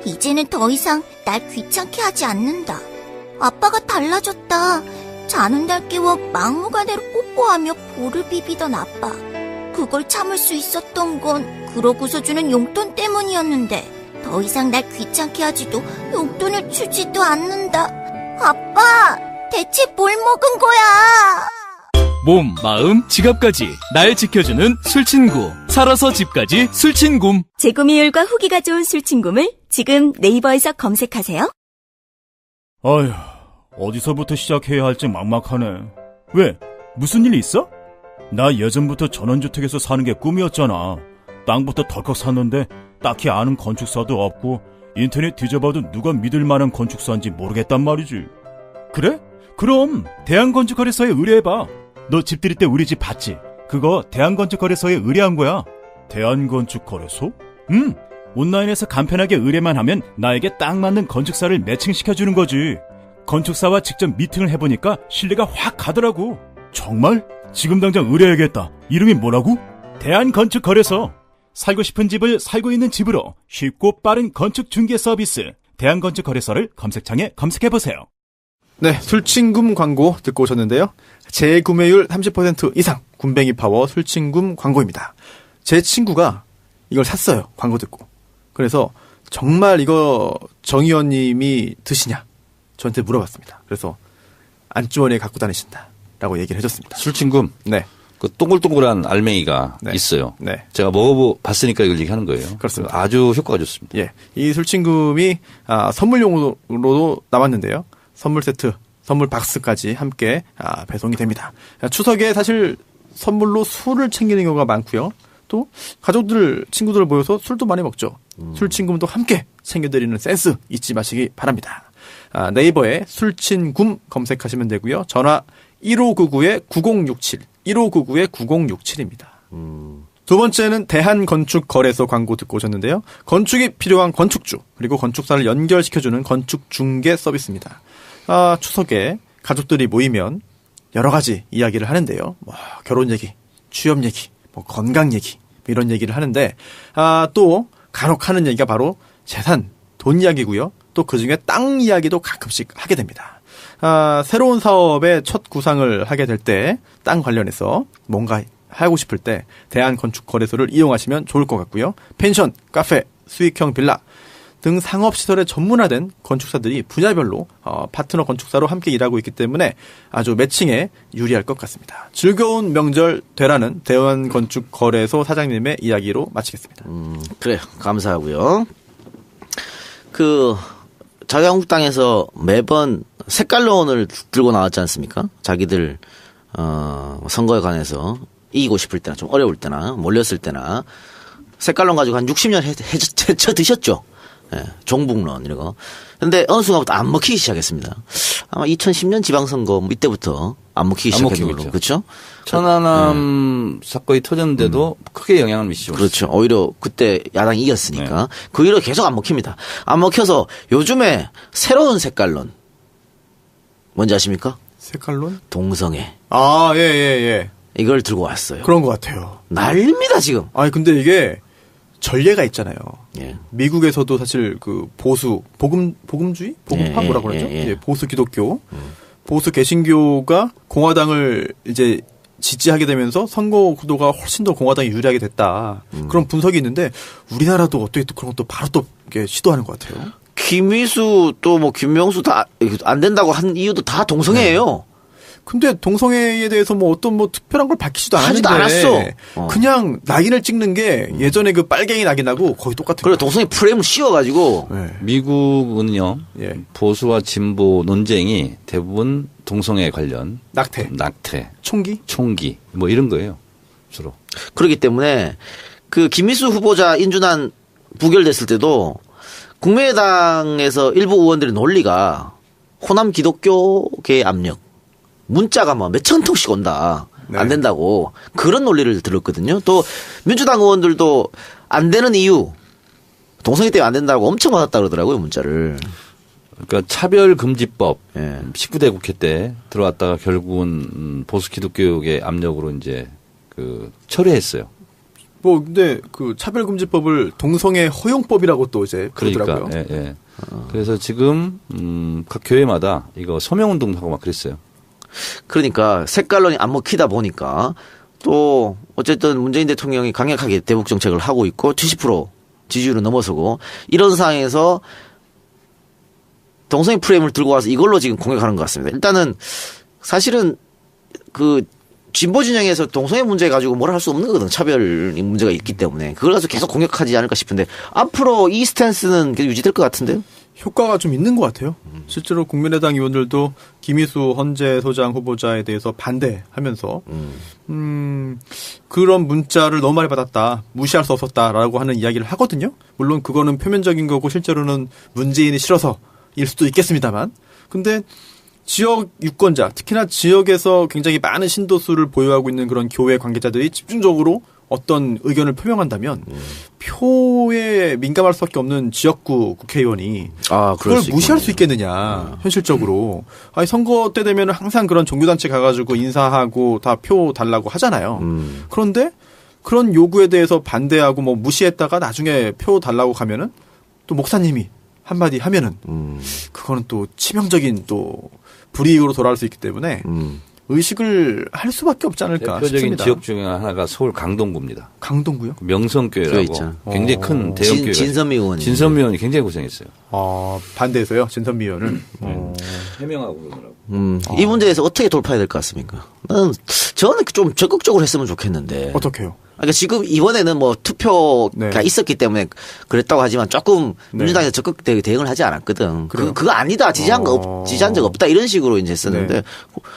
[SPEAKER 6] 이제는 더 이상 날 귀찮게 하지 않는다. 아빠가 달라졌다. 자는 날 깨워 막무가내로 뽀뽀하며 볼을 비비던 아빠. 그걸 참을 수 있었던 건 그러고서 주는 용돈 때문이었는데 더 이상 날 귀찮게 하지도 용돈을 주지도 않는다. 아빠, 대체 뭘 먹은 거야?
[SPEAKER 7] 몸, 마음, 지갑까지 날 지켜주는 술친구. 살아서 집까지 술친굼.
[SPEAKER 8] 재구매율과 후기가 좋은 술친굼을 지금 네이버에서 검색하세요.
[SPEAKER 5] 아휴, 어디서부터 시작해야 할지 막막하네. 왜? 무슨 일 있어? 나 예전부터 전원주택에서 사는 게 꿈이었잖아. 땅부터 덜컥 샀는데 딱히 아는 건축사도 없고 인터넷 뒤져봐도 누가 믿을 만한 건축사인지 모르겠단 말이지. 그래? 그럼 대한건축거래소에 의뢰해봐. 너 집 들일 때 우리 집 봤지? 그거 대한건축거래소에 의뢰한 거야. 대한건축거래소? 온라인에서 간편하게 의뢰만 하면 나에게 딱 맞는 건축사를 매칭시켜주는 거지. 건축사와 직접 미팅을 해보니까 신뢰가 확 가더라고. 정말? 지금 당장 의뢰해야겠다. 이름이 뭐라고? 대한건축거래소. 살고 싶은 집을 살고 있는 집으로 쉽고 빠른 건축 중개 서비스. 대한건축거래소를 검색창에 검색해보세요.
[SPEAKER 2] 네, 술친굼 광고 듣고 오셨는데요. 재구매율 30% 이상 굼벵이 파워 술친굼 광고입니다. 제 친구가 이걸 샀어요. 광고 듣고. 그래서 정말 이거 정 의원님이 드시냐 저한테 물어봤습니다. 그래서 안주머니에 갖고 다니신다라고 얘기를 해줬습니다.
[SPEAKER 3] 술친굼.
[SPEAKER 2] 네.
[SPEAKER 3] 그 동글동글한 알맹이가
[SPEAKER 2] 네.
[SPEAKER 3] 있어요.
[SPEAKER 2] 네.
[SPEAKER 3] 제가 먹어봤으니까 이걸 얘기하는 거예요.
[SPEAKER 2] 그렇습니다.
[SPEAKER 3] 아주 효과가 좋습니다.
[SPEAKER 2] 예, 이 술친굼이 선물용으로도 나왔는데요. 선물 세트, 선물 박스까지 함께 배송이 됩니다. 추석에 사실 선물로 술을 챙기는 경우가 많고요. 또 가족들, 친구들 모여서 술도 많이 먹죠. 술친굼도 함께 챙겨드리는 센스 잊지 마시기 바랍니다. 네이버에 술친굼 검색하시면 되고요. 전화 1599-9067, 1599-9067입니다. 두 번째는 대한건축거래소 광고 듣고 오셨는데요. 건축이 필요한 건축주, 그리고 건축사를 연결시켜주는 건축중개 서비스입니다. 추석에 가족들이 모이면 여러 가지 이야기를 하는데요. 뭐 결혼 얘기, 취업 얘기, 뭐 건강 얘기, 이런 얘기를 하는데 또 간혹 하는 얘기가 바로 재산, 돈 이야기고요. 또 그중에 땅 이야기도 가끔씩 하게 됩니다. 새로운 사업의 첫 구상을 하게 될 때 땅 관련해서 뭔가 하고 싶을 때 대한건축거래소를 이용하시면 좋을 것 같고요. 펜션, 카페, 수익형 빌라 등 상업시설에 전문화된 건축사들이 분야별로 파트너 건축사로 함께 일하고 있기 때문에 아주 매칭에 유리할 것 같습니다. 즐거운 명절 되라는 대한건축거래소 사장님의 이야기로 마치겠습니다.
[SPEAKER 1] 그래요. 감사하고요. 자유한국당에서 매번 색깔론을 들고 나왔지 않습니까? 자기들 선거에 관해서 이기고 싶을 때나 좀 어려울 때나 몰렸을 때나 색깔론 가지고 한 60년 헤쳐 드셨죠. 예, 종북론 이런 거. 근데 어느 순간부터 안 먹히기 시작했습니다. 아마 2010년 지방선거 이때부터 안 먹히기 시작했던 걸로. 그렇죠?
[SPEAKER 3] 천안함 사건이 터졌는데도 크게 영향을 미치죠.
[SPEAKER 1] 그렇죠. 오히려 그때 야당이 이겼으니까.
[SPEAKER 3] 네.
[SPEAKER 1] 그 이후로 계속 안 먹힙니다. 안 먹혀서 요즘에 새로운 색깔론. 뭔지 아십니까?
[SPEAKER 2] 색깔론?
[SPEAKER 1] 동성애.
[SPEAKER 2] 예.
[SPEAKER 1] 이걸 들고 왔어요.
[SPEAKER 2] 그런 것 같아요.
[SPEAKER 1] 난립니다, 지금.
[SPEAKER 2] 근데 이게 전례가 있잖아요.
[SPEAKER 1] 예.
[SPEAKER 2] 미국에서도 사실 그 보수 복음주의 복음파
[SPEAKER 1] 예,
[SPEAKER 2] 뭐라 그러죠?
[SPEAKER 1] 예, 예.
[SPEAKER 2] 예, 보수 기독교 보수 개신교가 공화당을 이제 지지하게 되면서 선거 구도가 훨씬 더 공화당이 유리하게 됐다. 그런 분석이 있는데 우리나라도 어떻게 또 그런 것도 바로 또 이렇게 시도하는 것 같아요.
[SPEAKER 1] 김희수 또 뭐 김명수 다 안 된다고 한 이유도 다 동성애예요.
[SPEAKER 2] 근데 동성애에 대해서 뭐 어떤 뭐 특별한 걸 밝히지도
[SPEAKER 1] 하지도
[SPEAKER 2] 않았는데
[SPEAKER 1] 않았어.
[SPEAKER 2] 그냥 낙인을 찍는 게 예전에 그 빨갱이 낙인하고 거의 똑같은
[SPEAKER 1] 그래
[SPEAKER 2] 거예요.
[SPEAKER 1] 동성애 프레임을 씌워가지고
[SPEAKER 2] 네.
[SPEAKER 3] 미국은요.
[SPEAKER 2] 예.
[SPEAKER 3] 보수와 진보 논쟁이 대부분 동성애 관련
[SPEAKER 2] 낙태,
[SPEAKER 3] 총기 뭐 이런 거예요. 주로.
[SPEAKER 1] 그렇기 때문에 그 김희수 후보자 인준안 부결됐을 때도 국민의당에서 일부 의원들의 논리가 호남 기독교계의 압력 문자가 뭐 몇천 통씩 온다.
[SPEAKER 2] 네.
[SPEAKER 1] 안 된다고. 그런 논리를 들었거든요. 또 민주당 의원들도 안 되는 이유. 동성애 때문에 안 된다고 엄청 받았다 그러더라고요. 문자를.
[SPEAKER 3] 그러니까 차별금지법
[SPEAKER 1] 예.
[SPEAKER 3] 19대 국회 때 들어왔다가 결국은 보수 기독교의 압력으로 이제 그 철회했어요.
[SPEAKER 2] 뭐 근데 그 차별금지법을 동성애 허용법이라고 또 이제 그러더라고요.
[SPEAKER 3] 그러니까 예. 그래서 지금 각 교회마다 이거 서명운동도 하고 막 그랬어요.
[SPEAKER 1] 그러니까 색깔론이 안 먹히다 보니까 또 어쨌든 문재인 대통령이 강력하게 대북 정책을 하고 있고 70% 지지율을 넘어서고 이런 상황에서 동성애 프레임을 들고 와서 이걸로 지금 공격하는 것 같습니다. 일단은 사실은 그 진보 진영에서 동성애 문제 가지고 뭐라 할 수 없는 거거든. 차별 문제가 있기 때문에 그걸 가지고 계속 공격하지 않을까 싶은데 앞으로 이 스탠스는 계속 유지될 것 같은데요?
[SPEAKER 2] 효과가 좀 있는 것 같아요. 실제로 국민의당 의원들도 김희수 헌재 소장 후보자에 대해서 반대하면서 그런 문자를 너무 많이 받았다. 무시할 수 없었다라고 하는 이야기를 하거든요. 물론 그거는 표면적인 거고 실제로는 문재인이 싫어서일 수도 있겠습니다만. 근데 지역 유권자, 특히나 지역에서 굉장히 많은 신도수를 보유하고 있는 그런 교회 관계자들이 집중적으로 어떤 의견을 표명한다면 표에 민감할 수밖에 없는 지역구 국회의원이 그걸 무시할 수 있겠느냐 현실적으로. 아니 선거 때 되면 항상 그런 종교단체 가가지고 인사하고 다 표 달라고 하잖아요. 그런데 그런 요구에 대해서 반대하고 뭐 무시했다가 나중에 표 달라고 가면은 또 목사님이 한마디 하면은 그거는 또 치명적인 또 불이익으로 돌아갈 수 있기 때문에 의식을 할 수밖에 없지 않을까
[SPEAKER 3] 대표적인
[SPEAKER 2] 싶습니다.
[SPEAKER 3] 지역 중에 하나가 서울 강동구입니다.
[SPEAKER 2] 강동구요?
[SPEAKER 3] 명성교회라고 굉장히 큰 대형 교회가
[SPEAKER 1] 진선미 의원이.
[SPEAKER 3] 진선미 의원이 굉장히 고생했어요.
[SPEAKER 2] 반대해서요? 진선미 의원을?
[SPEAKER 3] 해명하고 그러더라고요.
[SPEAKER 1] 이 문제에서 어떻게 돌파해야 될 것 같습니까? 저는 좀 적극적으로 했으면 좋겠는데.
[SPEAKER 2] 어떻게요?
[SPEAKER 1] 그러니까 지금 이번에는 뭐 투표가
[SPEAKER 2] 네.
[SPEAKER 1] 있었기 때문에 그랬다고 하지만 조금 민주당에서 적극 대응을 하지 않았거든. 그거 아니다. 지지한 적 없다. 이런 식으로 이제 했었는데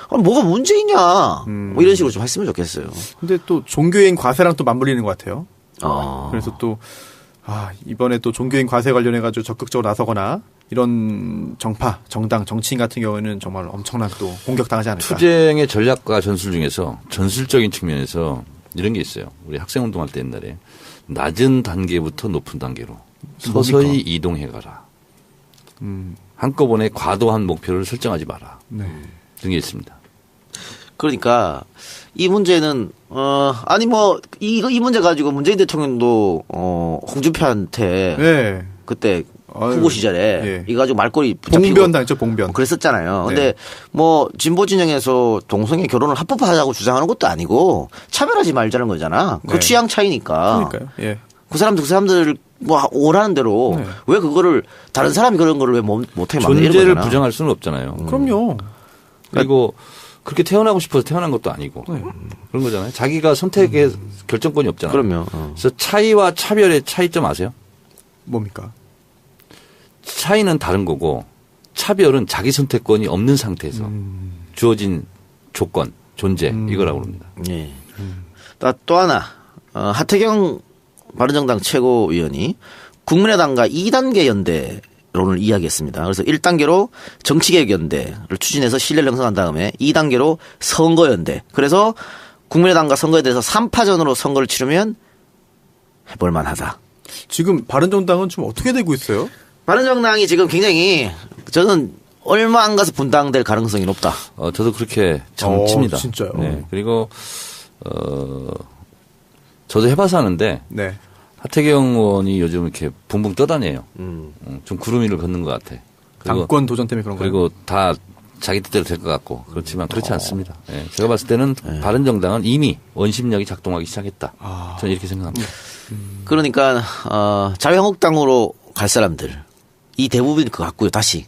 [SPEAKER 1] 아니, 뭐가 문제이냐. 뭐 이런 식으로 좀 했으면 좋겠어요.
[SPEAKER 2] 근데 또 종교인 과세랑 또 맞물리는 것 같아요. 그래서 또 이번에 또 종교인 과세 관련해가지고 적극적으로 나서거나 이런 정파, 정당, 정치인 같은 경우에는 정말 엄청난 또 공격당하지 않을까.
[SPEAKER 3] 투쟁의 전략과 전술 중에서 전술적인 측면에서 이런 게 있어요. 우리 학생운동할 때 옛날에 낮은 단계부터 높은 단계로 서서히 이동해가라. 한꺼번에 과도한 목표를 설정하지 마라. 이런 게 있습니다.
[SPEAKER 1] 그러니까 이 문제는 아니 뭐 이 문제 가지고 문재인 대통령도 홍준표한테 그때 후보 시절에 이거 가지고 말꼬리 붙잡히고
[SPEAKER 2] 봉변당했죠, 봉변.
[SPEAKER 1] 그랬었잖아요. 근데 뭐 진보 진영에서 동성애 결혼을 합법화하자고 주장하는 것도 아니고 차별하지 말자는 거잖아. 그 취향 차이니까.
[SPEAKER 2] 그러니까요. 예.
[SPEAKER 1] 그 사람들 뭐 오라는 대로 왜 그거를 다른 사람이 그런 거를 왜 못하게 만드는 거잖아.
[SPEAKER 3] 존재를 부정할 수는 없잖아요.
[SPEAKER 2] 그럼요.
[SPEAKER 3] 그리고 그렇게 태어나고 싶어서 태어난 것도 아니고 그런 거잖아요. 자기가 선택의 결정권이 없잖아요.
[SPEAKER 1] 그럼요.
[SPEAKER 3] 그래서 차이와 차별의 차이점 아세요?
[SPEAKER 2] 뭡니까?
[SPEAKER 3] 차이는 다른 거고 차별은 자기 선택권이 없는 상태에서 주어진 조건, 존재 이거라고 합니다.
[SPEAKER 1] 예. 또 하나 하태경 바른정당 최고위원이 국민의당과 2단계 연대론을 이야기했습니다. 그래서 1단계로 정치개혁연대를 추진해서 신뢰를 형성한 다음에 2단계로 선거연대. 그래서 국민의당과 선거에 대해서 3파전으로 선거를 치르면 해볼 만하다.
[SPEAKER 2] 지금 바른정당은 좀 어떻게 되고 있어요?
[SPEAKER 1] 바른정당이 지금 굉장히 저는 얼마 안 가서 분당될 가능성이 높다.
[SPEAKER 3] 저도 그렇게 정칩니다.
[SPEAKER 2] 진짜요?
[SPEAKER 3] 네. 그리고 저도 해봐서 하는데 하태경 의원이 요즘 이렇게 붕붕 떠다녀요. 좀 구름 위를 걷는 것 같아.
[SPEAKER 2] 당권 도전 때문에 그런가요?
[SPEAKER 3] 그리고 다 자기 뜻대로 될 것 같고 그렇지만 그렇지 않습니다. 예, 제가 봤을 때는 바른정당은 이미 원심력이 작동하기 시작했다. 저는 이렇게 생각합니다.
[SPEAKER 1] 그러니까 자유한국당으로 갈 사람들 이 대부분이 그거 같고요. 다시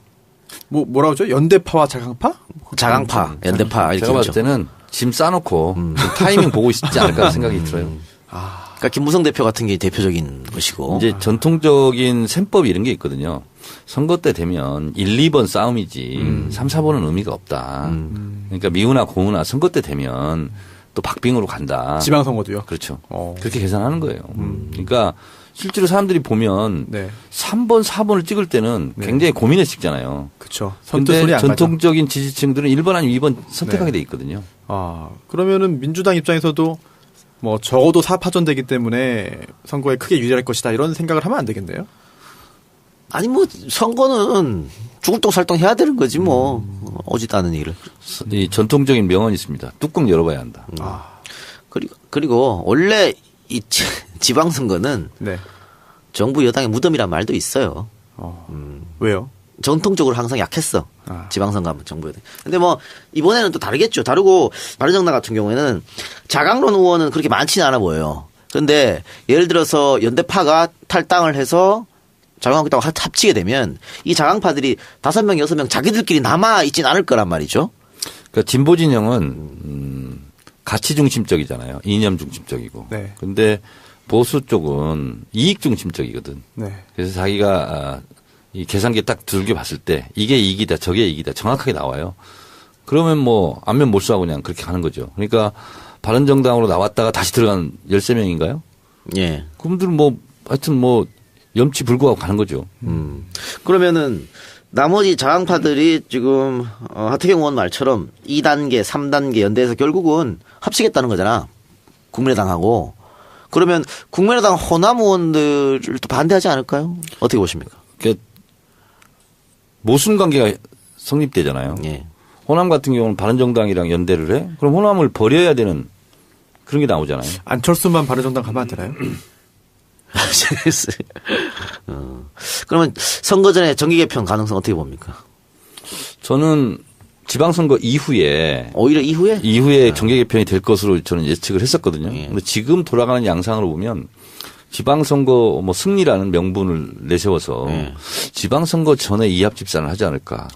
[SPEAKER 2] 뭐라고 하죠? 연대파와 자강파?
[SPEAKER 1] 자강파, 연대파 이렇게
[SPEAKER 3] 제가 봤을 때는 짐 싸놓고 좀 타이밍 보고 있지 않을까 생각이 들어요.
[SPEAKER 1] 그러니까 김무성 대표 같은 게 대표적인 것이고
[SPEAKER 3] 이제 전통적인 셈법 이런 게 있거든요. 선거 때 되면 1, 2번 싸움이지 3, 4번은 의미가 없다. 그러니까 미우나 고우나 선거 때 되면 또 박빙으로 간다.
[SPEAKER 2] 지방선거도요?
[SPEAKER 3] 그렇죠. 그렇게 계산하는 거예요. 그러니까 실제로 사람들이 보면
[SPEAKER 2] 네.
[SPEAKER 3] 3번, 4번을 찍을 때는 굉장히 고민해서 찍잖아요.
[SPEAKER 2] 그렇죠.
[SPEAKER 3] 그런데 전통적인 지지층들은 1번 아니면 2번 선택하게 돼 있거든요.
[SPEAKER 2] 그러면은 민주당 입장에서도 뭐 적어도 4파전 되기 때문에 선거에 크게 유리할 것이다 이런 생각을 하면 안 되겠네요.
[SPEAKER 1] 아니 뭐 선거는 죽을 똥 살 똥 해야 되는 거지 뭐 오지도 않은 일을.
[SPEAKER 3] 이 전통적인 명언이 있습니다. 뚜껑 열어봐야 한다.
[SPEAKER 1] 그리고 원래 이 지방선거는
[SPEAKER 2] 네.
[SPEAKER 1] 정부 여당의 무덤이란 말도 있어요.
[SPEAKER 2] 왜요?
[SPEAKER 1] 전통적으로 항상 약했어. 지방선거 하면 정부 여당. 근데 뭐 이번에는 또 다르겠죠. 다르고 바른정당 같은 경우에는 자강론 의원은 그렇게 많지는 않아 보여요. 그런데 예를 들어서 연대파가 탈당을 해서 자유한국당과 합치게 되면 이 자강파들이 5명, 6명 자기들끼리 남아있진 않을 거란 말이죠.
[SPEAKER 3] 그러니까 진보 진영은 가치 중심적이잖아요. 이념 중심적이고.
[SPEAKER 2] 네.
[SPEAKER 3] 그런데 보수 쪽은 이익 중심적이거든.
[SPEAKER 2] 네.
[SPEAKER 3] 그래서 자기가 이 계산기 딱 두들겨 봤을 때 이게 이익이다 저게 이익이다 정확하게 나와요. 그러면 뭐 안면 몰수하고 그냥 그렇게 가는 거죠. 그러니까 바른정당으로 나왔다가 다시 들어간 13명인가요?
[SPEAKER 1] 예.
[SPEAKER 3] 그분들은 뭐 하여튼 뭐 염치 불구하고 가는 거죠.
[SPEAKER 1] 그러면은 나머지 자강파들이 지금 하태경 의원 말처럼 2단계, 3단계 연대에서 결국은 합치겠다는 거잖아. 국민의당하고. 그러면 국민의당 호남 의원들을 또 반대하지 않을까요? 어떻게 보십니까?
[SPEAKER 3] 그러니까 모순 관계가 성립되잖아요.
[SPEAKER 1] 예.
[SPEAKER 3] 호남 같은 경우는 바른정당이랑 연대를 해? 그럼 호남을 버려야 되는 그런 게 나오잖아요.
[SPEAKER 2] 안철수만 바른정당 가면 안 되나요?
[SPEAKER 1] 그러면 선거 전에 정기 개편 가능성 어떻게 봅니까?
[SPEAKER 3] 저는 지방선거 이후에
[SPEAKER 1] 오히려 이후에
[SPEAKER 3] 정계 개편이 될 것으로 저는 예측을 했었거든요.
[SPEAKER 1] 예.
[SPEAKER 3] 그런데 지금 돌아가는 양상으로 보면 지방선거 뭐 승리라는 명분을 내세워서 지방선거 전에 이합 집산을 하지 않을까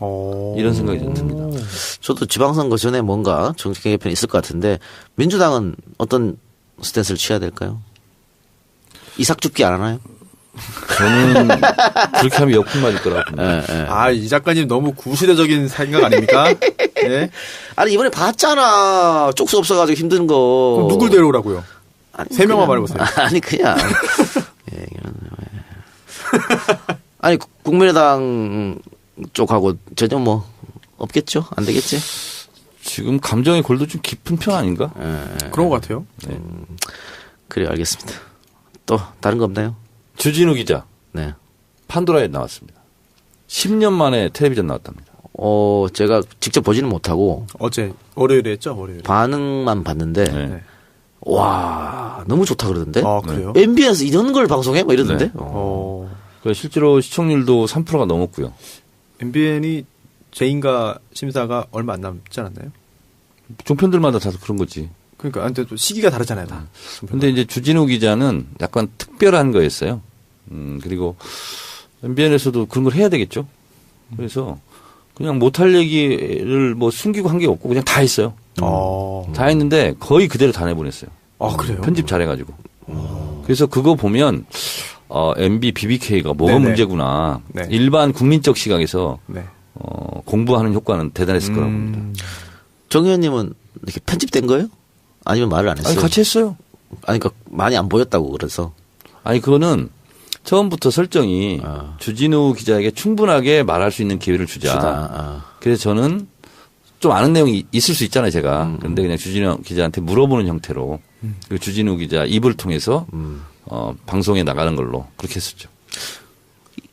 [SPEAKER 3] 이런 생각이 좀 듭니다.
[SPEAKER 1] 저도 지방선거 전에 뭔가 정계 개편이 있을 것 같은데 민주당은 어떤 스탠스를 취해야 될까요? 이삭 죽기 안 하나요?
[SPEAKER 3] 저는 그렇게 하면 역풍 맞을 거라고 봅니다.
[SPEAKER 2] 이 작가님 너무 구시대적인 생각 아닙니까? 네.
[SPEAKER 1] 아니 이번에 봤잖아. 쪽수 없어가지고 힘든 거.
[SPEAKER 2] 그럼 누굴 데려오라고요?
[SPEAKER 1] 아니,
[SPEAKER 2] 3명만 말해보세요.
[SPEAKER 1] 아니 그냥. 아니 국민의당 쪽하고 전혀 뭐 없겠죠? 안 되겠지?
[SPEAKER 3] 지금 감정의 골도 좀 깊은 편 아닌가?
[SPEAKER 2] 그런 것 같아요.
[SPEAKER 3] 네.
[SPEAKER 1] 그래요, 알겠습니다. 또 다른 거 없나요?
[SPEAKER 3] 주진우 기자.
[SPEAKER 1] 네.
[SPEAKER 3] 판도라에 나왔습니다. 10년 만에 텔레비전 나왔답니다.
[SPEAKER 1] 제가 직접 보지는 못하고
[SPEAKER 2] 어제 월요일에 했죠, 월요일.
[SPEAKER 1] 반응만 봤는데
[SPEAKER 3] 네.
[SPEAKER 1] 와 너무 좋다 그러던데.
[SPEAKER 2] 그래요?
[SPEAKER 1] MBN에서 이런 걸 방송해? 뭐 이러던데.
[SPEAKER 3] 네. 실제로 시청률도 3%가 넘었고요.
[SPEAKER 2] MBN이 재인가 심사가 얼마 안 남지 않았나요?
[SPEAKER 3] 종편들마다 다 그런 거지.
[SPEAKER 2] 그러니까 근데 또 시기가 다르잖아요, 다.
[SPEAKER 3] 근데 이제 주진우 기자는 약간 특별한 거였어요. 그리고 MBN에서도 그런 걸 해야 되겠죠. 그래서 그냥 못할 얘기를 뭐 숨기고 한 게 없고 그냥 다 했어요. 다 했는데 거의 그대로 다 내보냈어요.
[SPEAKER 2] 그래요?
[SPEAKER 3] 편집 잘해가지고. 그래서 그거 보면 MB, BBK가 뭐가
[SPEAKER 2] 네네.
[SPEAKER 3] 문제구나.
[SPEAKER 2] 네.
[SPEAKER 3] 일반 국민적 시각에서
[SPEAKER 2] 네.
[SPEAKER 3] 공부하는 효과는 대단했을 거라고 봅니다.
[SPEAKER 1] 정 의원님은 이렇게 편집된 거예요? 아니면 말을 안 했어요?
[SPEAKER 3] 아니 같이 했어요.
[SPEAKER 1] 아니 그러니까 많이 안 보였다고 그래서.
[SPEAKER 3] 아니 그거는 처음부터 설정이 주진우 기자에게 충분하게 말할 수 있는 기회를 주자. 그래서 저는 좀 아는 내용이 있을 수 있잖아요, 제가. 그런데 그냥 주진우 기자한테 물어보는 형태로 그리고 주진우 기자 입을 통해서 방송에 나가는 걸로 그렇게 했었죠.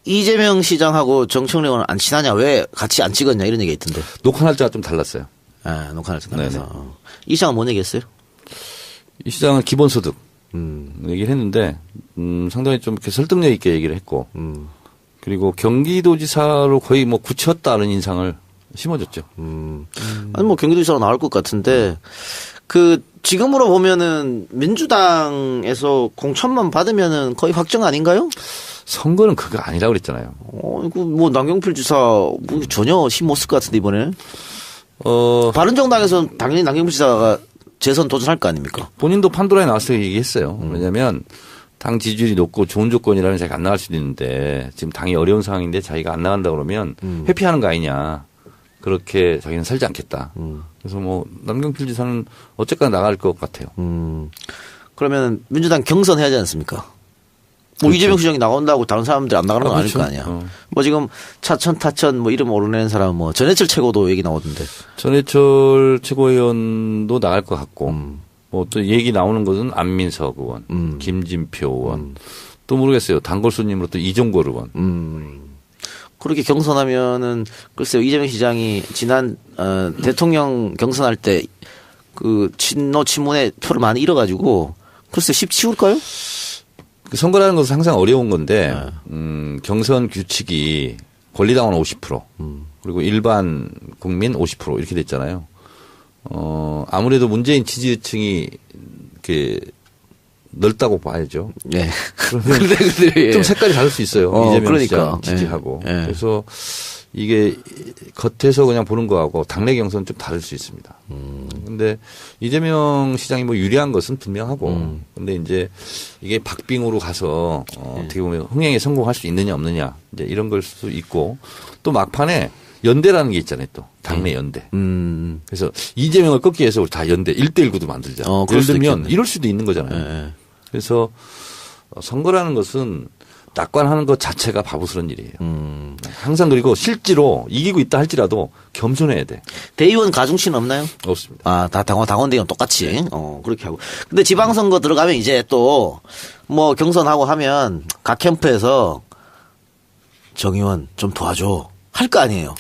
[SPEAKER 1] 이재명 시장하고 정청래 의원은 안 친하냐? 왜 같이 안 찍었냐? 이런 얘기가 있던데.
[SPEAKER 3] 녹화 날짜가 좀 달랐어요.
[SPEAKER 1] 녹화 날짜 달라서. 이 시장은 뭔 얘기했어요?
[SPEAKER 3] 이 시장은 기본소득. 얘기를 했는데 상당히 좀 이렇게 설득력 있게 얘기를 했고 그리고 경기도지사로 거의 뭐 굳혔다는 인상을 심어줬죠.
[SPEAKER 1] 아니 뭐 경기도지사로 나올 것 같은데 그 지금으로 보면은 민주당에서 공천만 받으면은 거의 확정 아닌가요?
[SPEAKER 3] 선거는 그거 아니라고 그랬잖아요.
[SPEAKER 1] 이거 뭐 남경필 지사 뭐 전혀 힘 못 쓸 것 같은데 이번에. 바른정당에서는 당연히 남경필 지사가 재선 도전할 거 아닙니까?
[SPEAKER 3] 본인도 판도라에 나와서 얘기했어요. 왜냐하면 당 지지율이 높고 좋은 조건이라면 자기가 안 나갈 수도 있는데 지금 당이 어려운 상황인데 자기가 안 나간다 그러면 회피하는 거 아니냐. 그렇게 자기는 살지 않겠다. 그래서 뭐 남경필 지사는 어쨌거나 나갈 것 같아요.
[SPEAKER 1] 그러면 민주당 경선 해야지 않습니까? 뭐
[SPEAKER 3] 그렇죠.
[SPEAKER 1] 이재명 시장이 나온다고 다른 사람들이 안 나가는 건 아닐
[SPEAKER 3] 그렇죠.
[SPEAKER 1] 거 아니야. 뭐 지금 차천 타천 뭐 이름 오르내는 사람 뭐 전해철 최고도 얘기 나오던데.
[SPEAKER 3] 전해철 최고위원도 나갈 것 같고 뭐 또 얘기 나오는 것은 안민석 의원, 김진표 의원 또 모르겠어요. 단골수님으로 또 이종걸 의원.
[SPEAKER 1] 그렇게 경선하면은 글쎄요 이재명 시장이 지난 대통령 경선할 때 그 친노 친문의 표를 많이 잃어가지고 글쎄 십 치울까요?
[SPEAKER 3] 그 선거라는 것은 항상 어려운 건데 경선 규칙이 권리당원 50% 그리고 일반 국민 50% 이렇게 됐잖아요. 아무래도 문재인 지지층이 이렇게 넓다고 봐야죠.
[SPEAKER 1] 네.
[SPEAKER 3] 그러면
[SPEAKER 1] 예.
[SPEAKER 3] 좀 색깔이 다를 수 있어요. 이재명
[SPEAKER 1] 그러니까.
[SPEAKER 3] 시장 지지하고.
[SPEAKER 1] 예.
[SPEAKER 3] 그래서 이게 겉에서 그냥 보는 거하고 당내 경선은 좀 다를 수 있습니다. 근데 이재명 시장이 뭐 유리한 것은 분명하고 근데 이제 이게 박빙으로 가서 어떻게 보면 흥행에 성공할 수 있느냐 없느냐 이제 이런 걸 수도 있고 또 막판에 연대라는 게 있잖아요 또 당내 연대. 그래서 이재명을 꺾기 위해서 우리 다 연대 1대1 구도 만들자. 예를 들면 이럴 수도 있는 거잖아요. 그래서 선거라는 것은 낙관하는 것 자체가 바보스러운 일이에요. 항상 그리고 실제로 이기고 있다 할지라도 겸손해야 돼.
[SPEAKER 1] 대의원 가중치는 없나요?
[SPEAKER 3] 없습니다.
[SPEAKER 1] 아, 다 당원 대의원 똑같이. 그렇게 하고. 근데 지방선거 들어가면 이제 또 뭐 경선하고 하면 각 캠프에서 정 의원 좀 도와줘. 할 거 아니에요.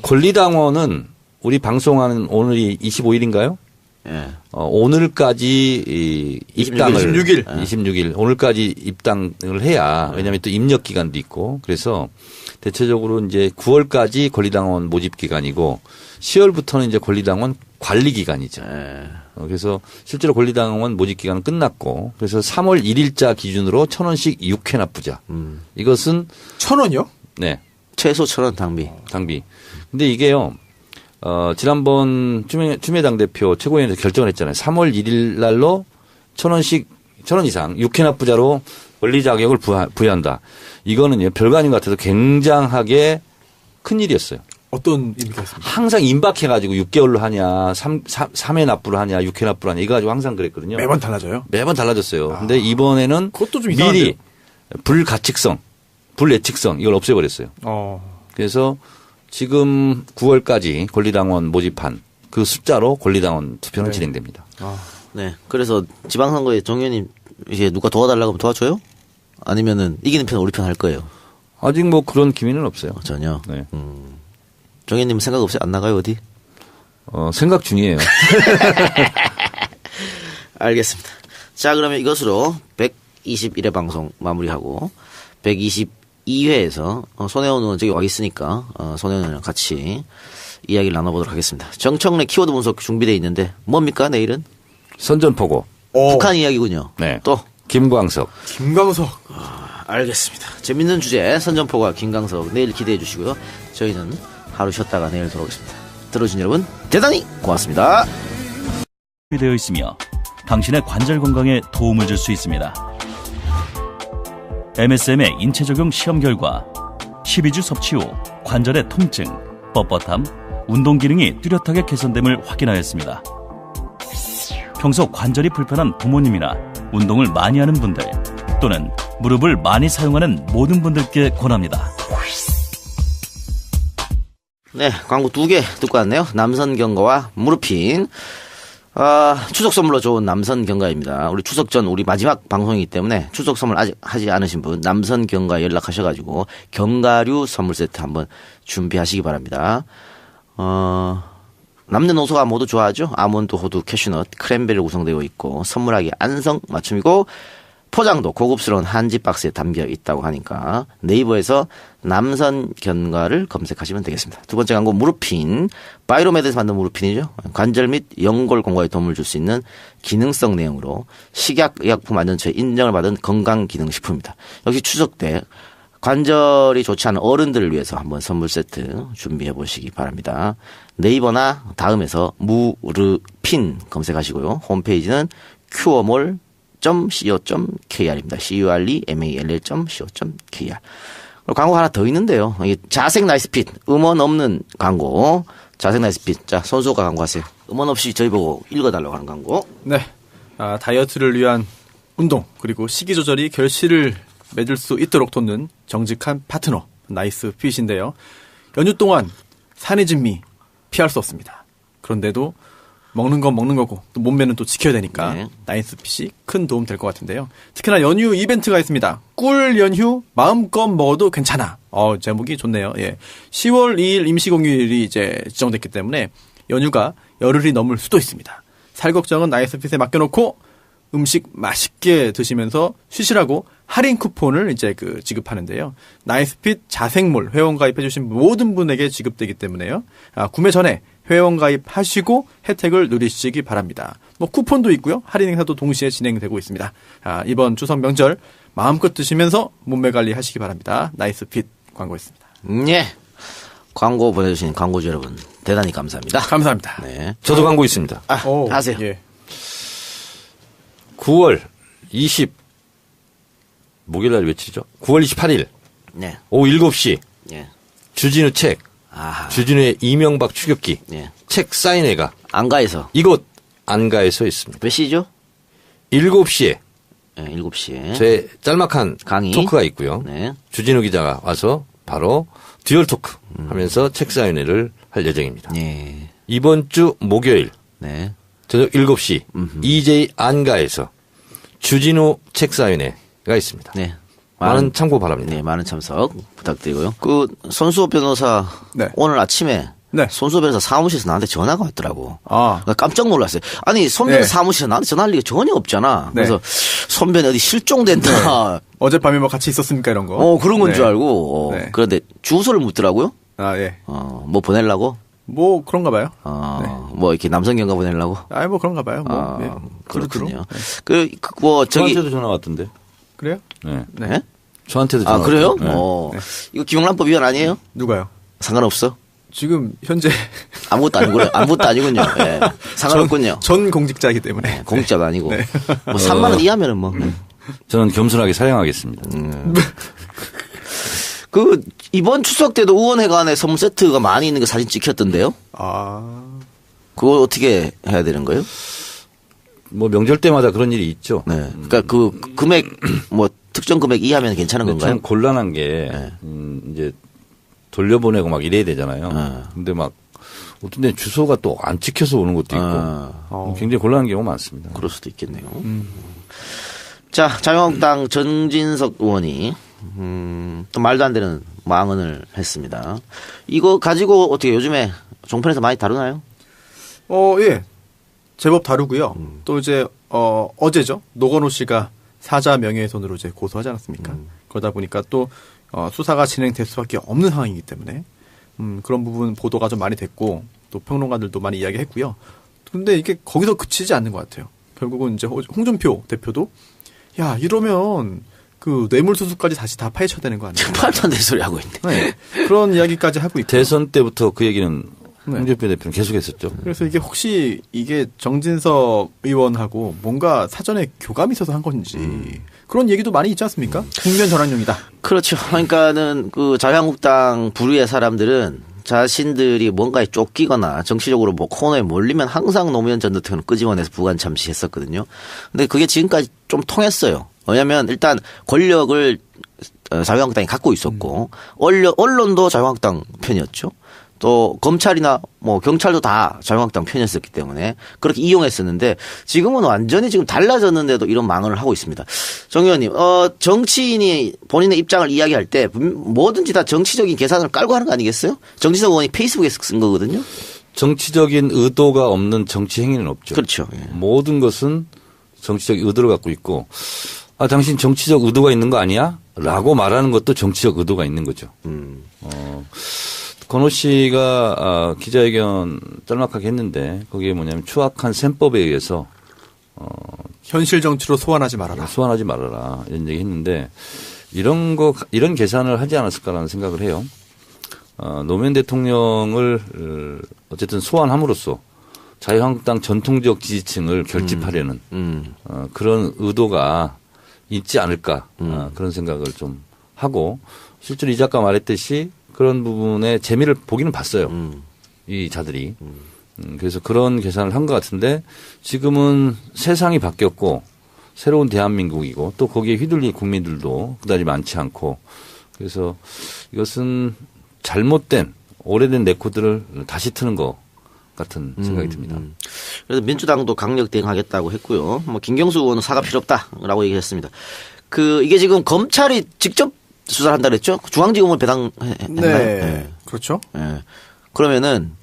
[SPEAKER 3] 권리당원은 우리 방송하는 오늘이 25일인가요?
[SPEAKER 1] 예.
[SPEAKER 3] 오늘까지 입당을
[SPEAKER 2] 26일.
[SPEAKER 3] 오늘까지 입당을 해야 왜냐하면 또 입력 기간도 있고 그래서 대체적으로 이제 9월까지 권리당원 모집 기간이고 10월부터는 이제 권리당원 관리 기간이죠. 그래서 실제로 권리당원 모집 기간은 끝났고 그래서 3월 1일자 기준으로 1,000원씩 6회 납부자. 이것은
[SPEAKER 2] 1,000원이요?
[SPEAKER 3] 네.
[SPEAKER 1] 최소 1,000원 당비.
[SPEAKER 3] 근데 이게요. 지난번 추미애 당대표 최고위원회에서 결정을 했잖아요. 3월 1일 날로 1,000원씩 1,000원 이상 6회 납부자로 권리 자격을 부여한다. 이거는요. 별거 아닌 것 같아서 굉장하게 큰 일이었어요.
[SPEAKER 2] 어떤 의미가 있습니까?
[SPEAKER 3] 항상 임박해가지고 6개월로 하냐, 3회 납부를 하냐, 6회 납부를 하냐, 이거 가지고 항상 그랬거든요.
[SPEAKER 2] 매번 달라져요?
[SPEAKER 3] 매번 달라졌어요. 근데 이번에는
[SPEAKER 2] 그것도 좀
[SPEAKER 3] 미리
[SPEAKER 2] 이상한데요?
[SPEAKER 3] 불예측성 이걸 없애버렸어요. 그래서 지금 9월까지 권리당원 모집한 그 숫자로 권리당원 투표는 진행됩니다.
[SPEAKER 1] 네. 그래서 지방선거에 정 의원님 이제 누가 도와달라고 하면 도와줘요? 아니면은 이기는 편 우리 편 할 거예요?
[SPEAKER 3] 아직 뭐 그런 기미는 없어요.
[SPEAKER 1] 전혀.
[SPEAKER 3] 네.
[SPEAKER 1] 정 의원님 생각 없이 안 나가요 어디?
[SPEAKER 3] 생각 중이에요.
[SPEAKER 1] 알겠습니다. 자 그러면 이것으로 121회 방송 마무리하고 122회에서 손혜원 의원 저기 와 있으니까 손혜원 의원이랑 같이 이야기를 나눠보도록 하겠습니다. 정청래 키워드 분석 준비되어 있는데 뭡니까 내일은?
[SPEAKER 3] 선전포고.
[SPEAKER 1] 북한 이야기군요.
[SPEAKER 3] 네.
[SPEAKER 1] 또
[SPEAKER 3] 김광석.
[SPEAKER 1] 알겠습니다. 재밌는 주제 선전포고와 김광석 내일 기대해 주시고요. 저희는 하루 쉬었다가 내일 돌아오겠습니다. 들어주신 여러분 대단히 고맙습니다.
[SPEAKER 5] 되어 있으며 당신의 관절 건강에 도움을 줄 수 있습니다. MSM의 인체 적용 시험 결과 12주 섭취 후 관절의 통증, 뻣뻣함, 운동 기능이 뚜렷하게 개선됨을 확인하였습니다. 평소 관절이 불편한 부모님이나 운동을 많이 하는 분들 또는 무릎을 많이 사용하는 모든 분들께 권합니다.
[SPEAKER 1] 네, 광고 2개 듣고 왔네요. 남선경과와 무릎핀. 추석 선물로 좋은 남선경과입니다. 우리 추석 전 우리 마지막 방송이기 때문에 추석 선물 아직 하지 않으신 분 남선경과 연락하셔가지고 경과류 선물 세트 한번 준비하시기 바랍니다. 남녀 노소가 모두 좋아하죠. 아몬드, 호두, 캐슈넛, 크랜베리로 구성되어 있고 선물하기 안성 맞춤이고 포장도 고급스러운 한지 박스에 담겨 있다고 하니까 네이버에서 남선 견과를 검색하시면 되겠습니다. 두 번째 광고 무르핀. 바이로메드에서 만든 무르핀이죠. 관절 및 연골 공과에 도움을 줄 수 있는 기능성 내용으로 식약의약품안전처에 인정을 받은 건강기능식품입니다. 역시 추석 때 관절이 좋지 않은 어른들을 위해서 한번 선물 세트 준비해 보시기 바랍니다. 네이버나 다음에서 무르핀 검색하시고요. 홈페이지는 curemall.co.kr입니다. curemall.co.kr. 광고 하나 더 있는데요. 자색 나이스핏 음원 없는 광고. 자색 나이스핏. 자, 손수호가 광고하세요. 음원 없이 저희 보고 읽어달라고 하는 광고.
[SPEAKER 2] 네. 다이어트를 위한 운동 그리고 식이 조절이 결실을 맺을 수 있도록 돕는 정직한 파트너 나이스핏인데요. 연휴 동안 산해진미 피할 수 없습니다. 그런데도 먹는 건 먹는 거고 또 몸매는 또 지켜야 되니까 네. 나이스핏이 큰 도움 될 것 같은데요. 특히나 연휴 이벤트가 있습니다. 꿀 연휴 마음껏 먹어도 괜찮아. 제목이 좋네요. 예. 10월 2일 임시공휴일이 이제 지정됐기 때문에 연휴가 열흘이 넘을 수도 있습니다. 살 걱정은 나이스핏에 맡겨놓고 음식 맛있게 드시면서 쉬시라고 할인 쿠폰을 이제 지급하는데요. 나이스핏 자생몰 회원 가입해주신 모든 분에게 지급되기 때문에요. 구매 전에 회원 가입하시고 혜택을 누리시기 바랍니다. 뭐 쿠폰도 있고요. 할인 행사도 동시에 진행되고 있습니다. 이번 추석 명절 마음껏 드시면서 몸매 관리하시기 바랍니다. 나이스핏 광고였습니다.
[SPEAKER 1] 예. 광고 보내주신 광고주 여러분 대단히 감사합니다.
[SPEAKER 2] 감사합니다.
[SPEAKER 1] 네.
[SPEAKER 3] 저도 광고 있습니다.
[SPEAKER 1] 하세요.
[SPEAKER 2] 예.
[SPEAKER 3] 9월 20 목요일날 며칠이죠? 9월 28일
[SPEAKER 1] 네.
[SPEAKER 3] 오후 7시
[SPEAKER 1] 예.
[SPEAKER 3] 주진우 책 주진우의 이명박 추격기
[SPEAKER 1] 예.
[SPEAKER 3] 책 사인회가
[SPEAKER 1] 안가에서
[SPEAKER 3] 이곳 안가에서 있습니다.
[SPEAKER 1] 몇 시죠?
[SPEAKER 3] 7시에
[SPEAKER 1] 네, 7시에
[SPEAKER 3] 제 짤막한
[SPEAKER 1] 강의
[SPEAKER 3] 토크가 있고요.
[SPEAKER 1] 네.
[SPEAKER 3] 주진우 기자가 와서 바로 듀얼 토크 하면서 책 사인회를 할 예정입니다.
[SPEAKER 1] 네.
[SPEAKER 3] 이번 주 목요일
[SPEAKER 1] 네.
[SPEAKER 3] 저녁 7시 EJ 안가에서 주진우 책 사인회가 있습니다.
[SPEAKER 1] 네.
[SPEAKER 3] 많은 참고 바랍니다.
[SPEAKER 1] 네, 많은 참석 부탁드리고요. 손수호 변호사
[SPEAKER 2] 네.
[SPEAKER 1] 오늘 아침에
[SPEAKER 2] 네.
[SPEAKER 1] 손수호 변호사 사무실에서 나한테 전화가 왔더라고.
[SPEAKER 2] 아.
[SPEAKER 1] 깜짝 놀랐어요. 아니 손변
[SPEAKER 2] 네.
[SPEAKER 1] 사무실에 나한테 전화할 리가 전혀 없잖아.
[SPEAKER 2] 네.
[SPEAKER 1] 그래서 손변이 어디 실종된다.
[SPEAKER 2] 네. 어젯밤에 뭐 같이 있었습니까 이런 거.
[SPEAKER 1] 그런 건
[SPEAKER 2] 네.
[SPEAKER 1] 줄 알고.
[SPEAKER 2] 네.
[SPEAKER 1] 그런데 주소를 묻더라고요.
[SPEAKER 2] 예.
[SPEAKER 1] 뭐 보내려고?
[SPEAKER 2] 뭐 그런가 봐요. 네.
[SPEAKER 1] 뭐 이렇게 남성경가 보내려고?
[SPEAKER 2] 뭐 그런가 봐요. 뭐. 예.
[SPEAKER 1] 그렇군요.
[SPEAKER 2] 그렇죠.
[SPEAKER 1] 뭐 저기
[SPEAKER 3] 저한테도 전화 왔던데.
[SPEAKER 2] 그래요?
[SPEAKER 3] 네.
[SPEAKER 1] 네?
[SPEAKER 3] 저한테도 전화
[SPEAKER 1] 그래요?
[SPEAKER 3] 네.
[SPEAKER 1] 네. 이거 기명란법 위반 아니에요?
[SPEAKER 2] 누가요?
[SPEAKER 1] 상관없어?
[SPEAKER 2] 지금 현재
[SPEAKER 1] 아무것도 아니고요. 아무것도 아니군요. 네. 상관없군요.
[SPEAKER 2] 전 공직자이기 때문에.
[SPEAKER 1] 네, 공직자도 아니고.
[SPEAKER 2] 네.
[SPEAKER 1] 뭐 3만 원 이하면은 뭐.
[SPEAKER 3] 저는 겸손하게 사양하겠습니다.
[SPEAKER 1] 이번 추석 때도 의원회관에 선물 세트가 많이 있는 거 사진 찍혔던데요? 그거 어떻게 해야 되는 거예요?
[SPEAKER 3] 뭐 명절 때마다 그런 일이 있죠.
[SPEAKER 1] 네. 그러니까 그 금액 뭐 특정 금액 이하면 괜찮은 건가요?
[SPEAKER 3] 참 곤란한 게 이제 돌려보내고 막 이래야 되잖아요. 근데 막 어떤 데는 주소가 또 안 찍혀서 오는 것도 있고 굉장히 곤란한 경우가 많습니다.
[SPEAKER 1] 그럴 수도 있겠네요. 자, 자유한국당 전진석 의원이 또 말도 안 되는 망언을 했습니다. 이거 가지고 어떻게 요즘에 종편에서 많이 다루나요?
[SPEAKER 2] 예. 제법 다루고요. 또 이제 어제죠. 노건호 씨가 사자 명예훼손으로 이제 고소하지 않았습니까? 그러다 보니까 또 수사가 진행될 수밖에 없는 상황이기 때문에 그런 부분 보도가 좀 많이 됐고 또 평론가들도 많이 이야기했고요. 근데 이게 거기서 그치지 않는 것 같아요. 결국은 이제 홍준표 대표도 야 이러면 그 뇌물수수까지 다시 다 파헤쳐야 되는 거 아니에요?
[SPEAKER 1] 말도 안 되는 소리 하고 있네.
[SPEAKER 2] 네. 그런 이야기까지 하고 있고
[SPEAKER 3] 대선 때부터 그 얘기는 홍준표 대표는 계속했었죠.
[SPEAKER 2] 그래서 이게 혹시 이게 정진석 의원하고 뭔가 사전에 교감이 있어서 한 건지 그런 얘기도 많이 있지 않습니까? 국면 전환용이다.
[SPEAKER 1] 그렇죠. 그러니까는 그 자유한국당 부류의 사람들은 자신들이 뭔가에 쫓기거나 정치적으로 뭐 코너에 몰리면 항상 노무현 전 대통령 끄집어내서 부관 참시했었거든요. 근데 그게 지금까지 좀 통했어요. 왜냐하면 일단 권력을 자유한국당이 갖고 있었고 언론도 자유한국당 편이었죠. 또 검찰이나 뭐 경찰도 다 자유한국당 편이었었기 때문에 그렇게 이용했었는데 지금은 완전히 지금 달라졌는데도 이런 망언을 하고 있습니다. 정 의원님, 정치인이 본인의 입장을 이야기할 때 뭐든지 다 정치적인 계산을 깔고 하는 거 아니겠어요? 정진석 의원이 페이스북에 쓴 거거든요.
[SPEAKER 3] 정치적인 의도가 없는 정치 행위는 없죠.
[SPEAKER 1] 그렇죠. 예.
[SPEAKER 3] 모든 것은 정치적 의도를 갖고 있고 당신 정치적 의도가 있는 거 아니야? 라고 말하는 것도 정치적 의도가 있는 거죠. 권오 씨가 기자회견 짤막하게 했는데 거기에 뭐냐면 추악한 셈법에 의해서
[SPEAKER 2] 현실 정치로 소환하지 말아라.
[SPEAKER 3] 소환하지 말아라. 이런 얘기 했는데 이런 계산을 하지 않았을까라는 생각을 해요. 노무현 대통령을 어쨌든 소환함으로써 자유한국당 전통적 지지층을 결집하려는 그런 의도가 있지 않을까 그런 생각을 좀 하고 실제로 이 작가 말했듯이 그런 부분에 재미를 보기는 봤어요. 이 자들이. 그래서 그런 계산을 한 것 같은데 지금은 세상이 바뀌었고 새로운 대한민국이고 또 거기에 휘둘릴 국민들도 그다지 많지 않고 그래서 이것은 잘못된 오래된 레코드를 다시 트는 것 같은 생각이 듭니다.
[SPEAKER 1] 그래서 민주당도 강력 대응하겠다고 했고요. 뭐 김경수 의원은 사과 필요 없다라고 얘기했습니다. 이게 지금 검찰이 직접 수사를 한다 그랬죠? 중앙지검을 배당했나요?
[SPEAKER 2] 네. 그렇죠.
[SPEAKER 1] 네. 그러면은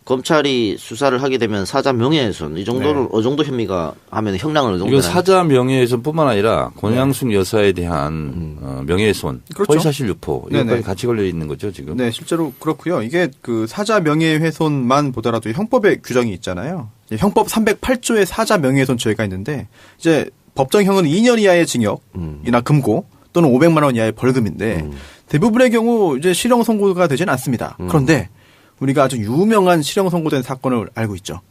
[SPEAKER 1] 검찰이 수사를 하게 되면 사자 명예훼손 이 정도를 어느 정도 혐의가 하면 형량을 어느 정도
[SPEAKER 3] 이건 사자 명예훼손뿐만 아니라 권양숙 여사에 대한 명예훼손,
[SPEAKER 2] 그렇죠.
[SPEAKER 3] 허위사실 유포 이것까지 같이 걸려 있는 거죠 지금.
[SPEAKER 2] 네, 실제로 그렇고요. 이게 사자 명예훼손만 보더라도 형법에 규정이 있잖아요. 형법 308조에 사자 명예훼손 죄가 있는데 이제 법정형은 2년 이하의 징역이나 금고 또는 500만 원 이하의 벌금인데 대부분의 경우 이제 실형 선고가 되지는 않습니다. 그런데 우리가 아주 유명한 실형 선고된 사건을 알고 있죠.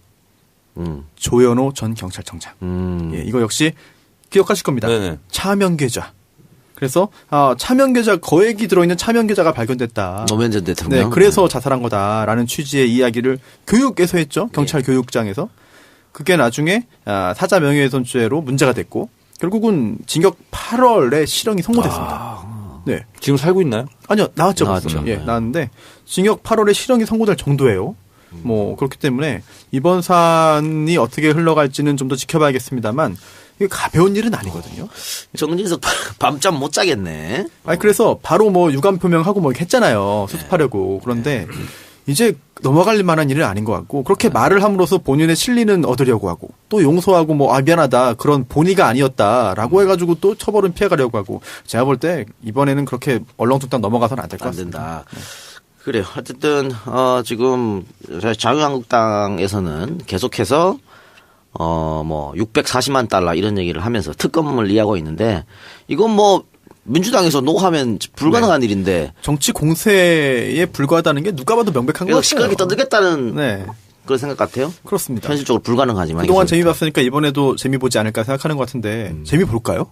[SPEAKER 2] 조현오 전 경찰청장. 예, 이거 역시 기억하실 겁니다.
[SPEAKER 3] 네네.
[SPEAKER 2] 차명계좌. 그래서 차명계좌 거액이 들어있는 차명계좌가 발견됐다.
[SPEAKER 1] 노무현 전 대통령.
[SPEAKER 2] 네, 그래서 자살한 거다라는 취지의 이야기를 교육에서 했죠. 경찰 교육장에서. 그게 나중에 사자 명예훼손죄로 문제가 됐고 결국은 징역 8월에 실형이 선고됐습니다. 네.
[SPEAKER 3] 지금 살고 있나요?
[SPEAKER 2] 아니요, 나왔죠. 예,
[SPEAKER 1] 네.
[SPEAKER 2] 나왔는데 징역 8월에 실형이 선고될 정도예요. 뭐 그렇기 때문에 이번 사안이 어떻게 흘러갈지는 좀 더 지켜봐야겠습니다만 이게 가벼운 일은 아니거든요.
[SPEAKER 1] 정진석 밤잠 못 자겠네.
[SPEAKER 2] 그래서 바로 뭐 유감 표명하고 뭐 했잖아요. 수습하려고. 그런데 이제 넘어갈 만한 일은 아닌 것 같고 그렇게 말을 함으로써 본인의 실리는 얻으려고 하고 또 용서하고 뭐 미안하다 그런 본의가 아니었다라고 해가지고 또 처벌은 피해가려고 하고 제가 볼 때 이번에는 그렇게 얼렁뚱땅 넘어가서는 안 될 것 같습니다.
[SPEAKER 1] 안 된다. 그래요. 어쨌든 지금 자유한국당에서는 계속해서 뭐 640만 달러 이런 얘기를 하면서 특검을 이야기하고 있는데 이건 뭐 민주당에서 노하면 불가능한 일인데
[SPEAKER 2] 정치 공세에 불과하다는 게 누가 봐도 명백한 것 같아요.
[SPEAKER 1] 시끄럽게 떠들겠다는 그런 생각 같아요.
[SPEAKER 2] 그렇습니다.
[SPEAKER 1] 현실적으로 불가능하지만
[SPEAKER 2] 그동안 재미 봤으니까 이번에도 재미 보지 않을까 생각하는 것 같은데 재미 볼까요?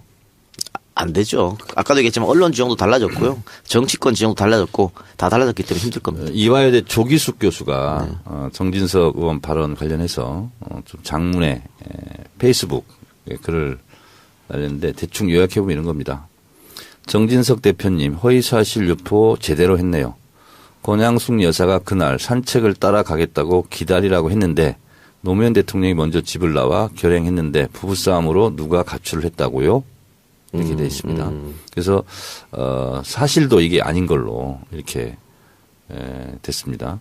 [SPEAKER 1] 안 되죠. 아까도 얘기했지만 언론 지형도 달라졌고요. 정치권 지형도 달라졌고 다 달라졌기 때문에 힘들 겁니다.
[SPEAKER 3] 이화여대 조기숙 교수가 정진석 의원 발언 관련해서 좀 장문의 페이스북 글을 날렸는데 대충 요약해보면 이런 겁니다. 정진석 대표님 허위사실 유포 제대로 했네요. 권양숙 여사가 그날 산책을 따라가겠다고 기다리라고 했는데 노무현 대통령이 먼저 집을 나와 결행했는데 부부싸움으로 누가 가출을 했다고요? 이렇게 되어 있습니다. 그래서 사실도 이게 아닌 걸로 이렇게 됐습니다.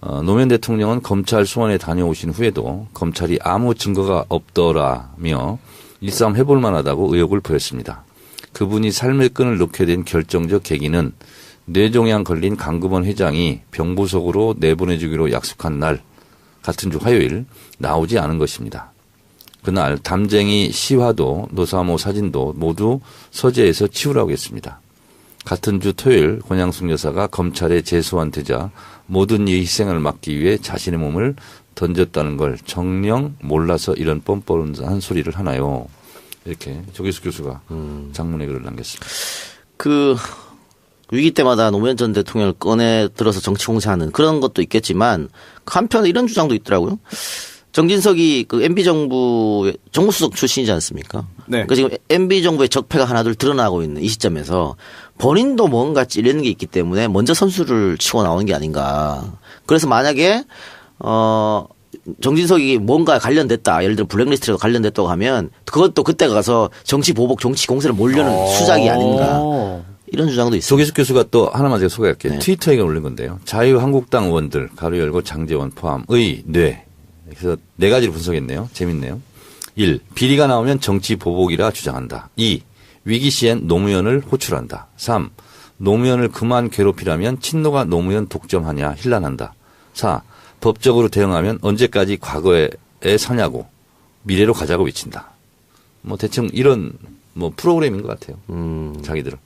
[SPEAKER 3] 노무현 대통령은 검찰 수원에 다녀오신 후에도 검찰이 아무 증거가 없더라며 일싸움 해볼 만하다고 의혹을 보였습니다. 그분이 삶의 끈을 놓게 된 결정적 계기는 뇌종양 걸린 강금원 회장이 병부석으로 내보내주기로 약속한 날 같은 주 화요일 나오지 않은 것입니다. 그날 담쟁이 시화도 노사모 사진도 모두 서재에서 치우라고 했습니다. 같은 주 토요일 권양숙 여사가 검찰에 재소환되자 모든 이의 희생을 막기 위해 자신의 몸을 던졌다는 걸 정녕 몰라서 이런 뻔뻔한 소리를 하나요. 이렇게 조기숙 교수가 장문의 글을 남겼습니다.
[SPEAKER 1] 위기 때마다 노무현 전 대통령을 꺼내 들어서 정치 공세하는 그런 것도 있겠지만 한편에 이런 주장도 있더라고요. 정진석이 MB 정부의 정무수석 출신이지 않습니까?
[SPEAKER 2] 네.
[SPEAKER 1] 그러니까 지금 MB 정부의 적폐가 하나둘 드러나고 있는 이 시점에서 본인도 뭔가 찔리는 게 있기 때문에 먼저 선수를 치고 나오는 게 아닌가. 그래서 만약에 정진석이 뭔가 관련됐다. 예를 들어 블랙리스트라도 관련됐다고 하면 그것도 그때 가서 정치 보복, 정치 공세를 몰려는 수작이 아닌가. 이런 주장도 있습니다.
[SPEAKER 3] 조계숙 교수가 또 하나만 제가 소개할게요.
[SPEAKER 1] 네.
[SPEAKER 3] 트위터에 올린 건데요. 자유한국당 의원들 가로 열고 장제원 포함의 뇌. 그래서 4가지를 분석했네요. 재밌네요. 1. 비리가 나오면 정치 보복이라 주장한다. 2. 위기 시엔 노무현을 호출한다. 3. 노무현을 그만 괴롭히라면 친노가 노무현 독점하냐 힐난한다. 4. 법적으로 대응하면 언제까지 과거에 사냐고 미래로 가자고 외친다. 뭐 대충 이런 뭐 프로그램인 것 같아요. 자기들은.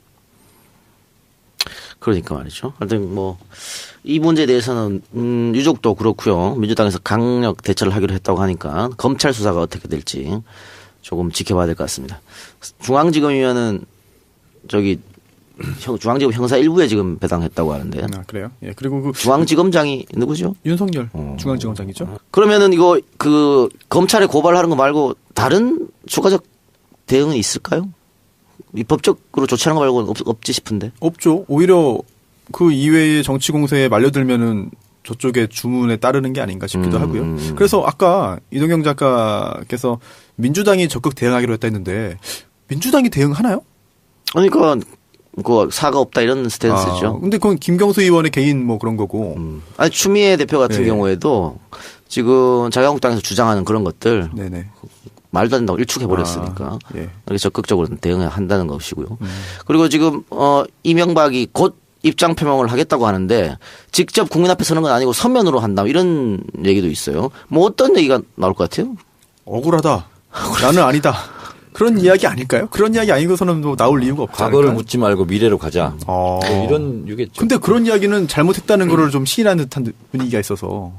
[SPEAKER 1] 그러니까 말이죠. 하여튼 뭐 이 문제에 대해서는 유족도 그렇고요. 민주당에서 강력 대처를 하기로 했다고 하니까 검찰 수사가 어떻게 될지 조금 지켜봐야 될 것 같습니다. 중앙지검이면은 저기 중앙지검 형사 1부에 지금 배당했다고 하는데.
[SPEAKER 2] 아, 그래요? 예. 그리고 그
[SPEAKER 1] 중앙지검장이 누구죠?
[SPEAKER 2] 윤석열 중앙지검장이죠.
[SPEAKER 1] 그러면은 이거 그 검찰에 고발하는 거 말고 다른 추가적 대응은 있을까요? 이 법적으로 조치하는 거 말고는 없지 싶은데.
[SPEAKER 2] 없죠. 오히려 그 이외의 정치 공세에 말려들면은 저쪽의 주문에 따르는 게 아닌가 싶기도 하고요. 그래서 아까 이동경 작가께서 민주당이 적극 대응하기로 했다 했는데 민주당이 대응하나요?
[SPEAKER 1] 그러니까 그 사과 없다 이런 스탠스죠.
[SPEAKER 2] 근데 그건 김경수 의원의 개인 뭐 그런 거고.
[SPEAKER 1] 아니 추미애 대표 같은
[SPEAKER 2] 네.
[SPEAKER 1] 경우에도 지금 자유한국당에서 주장하는 그런 것들
[SPEAKER 2] 네네.
[SPEAKER 1] 말도 안 된다고 일축해 버렸으니까
[SPEAKER 2] 예.
[SPEAKER 1] 이렇게 적극적으로 대응을 한다는 것이고요. 그리고 지금 이명박이 곧 입장 표명을 하겠다고 하는데 직접 국민 앞에 서는 건 아니고 서면으로 한다 이런 얘기도 있어요. 뭐 어떤 얘기가 나올 것 같아요?
[SPEAKER 2] 억울하다. 나는 아니다. 그런 이야기 아닐까요? 그런 이야기 아니고서는 뭐 나올 이유가 없지
[SPEAKER 3] 과거를
[SPEAKER 2] 않을까요?
[SPEAKER 3] 묻지 말고 미래로 가자. 뭐 이런 유겠죠.
[SPEAKER 2] 근데 그런 이야기는 잘못했다는 거를 좀 시인하는 듯한 분위기가 있어서.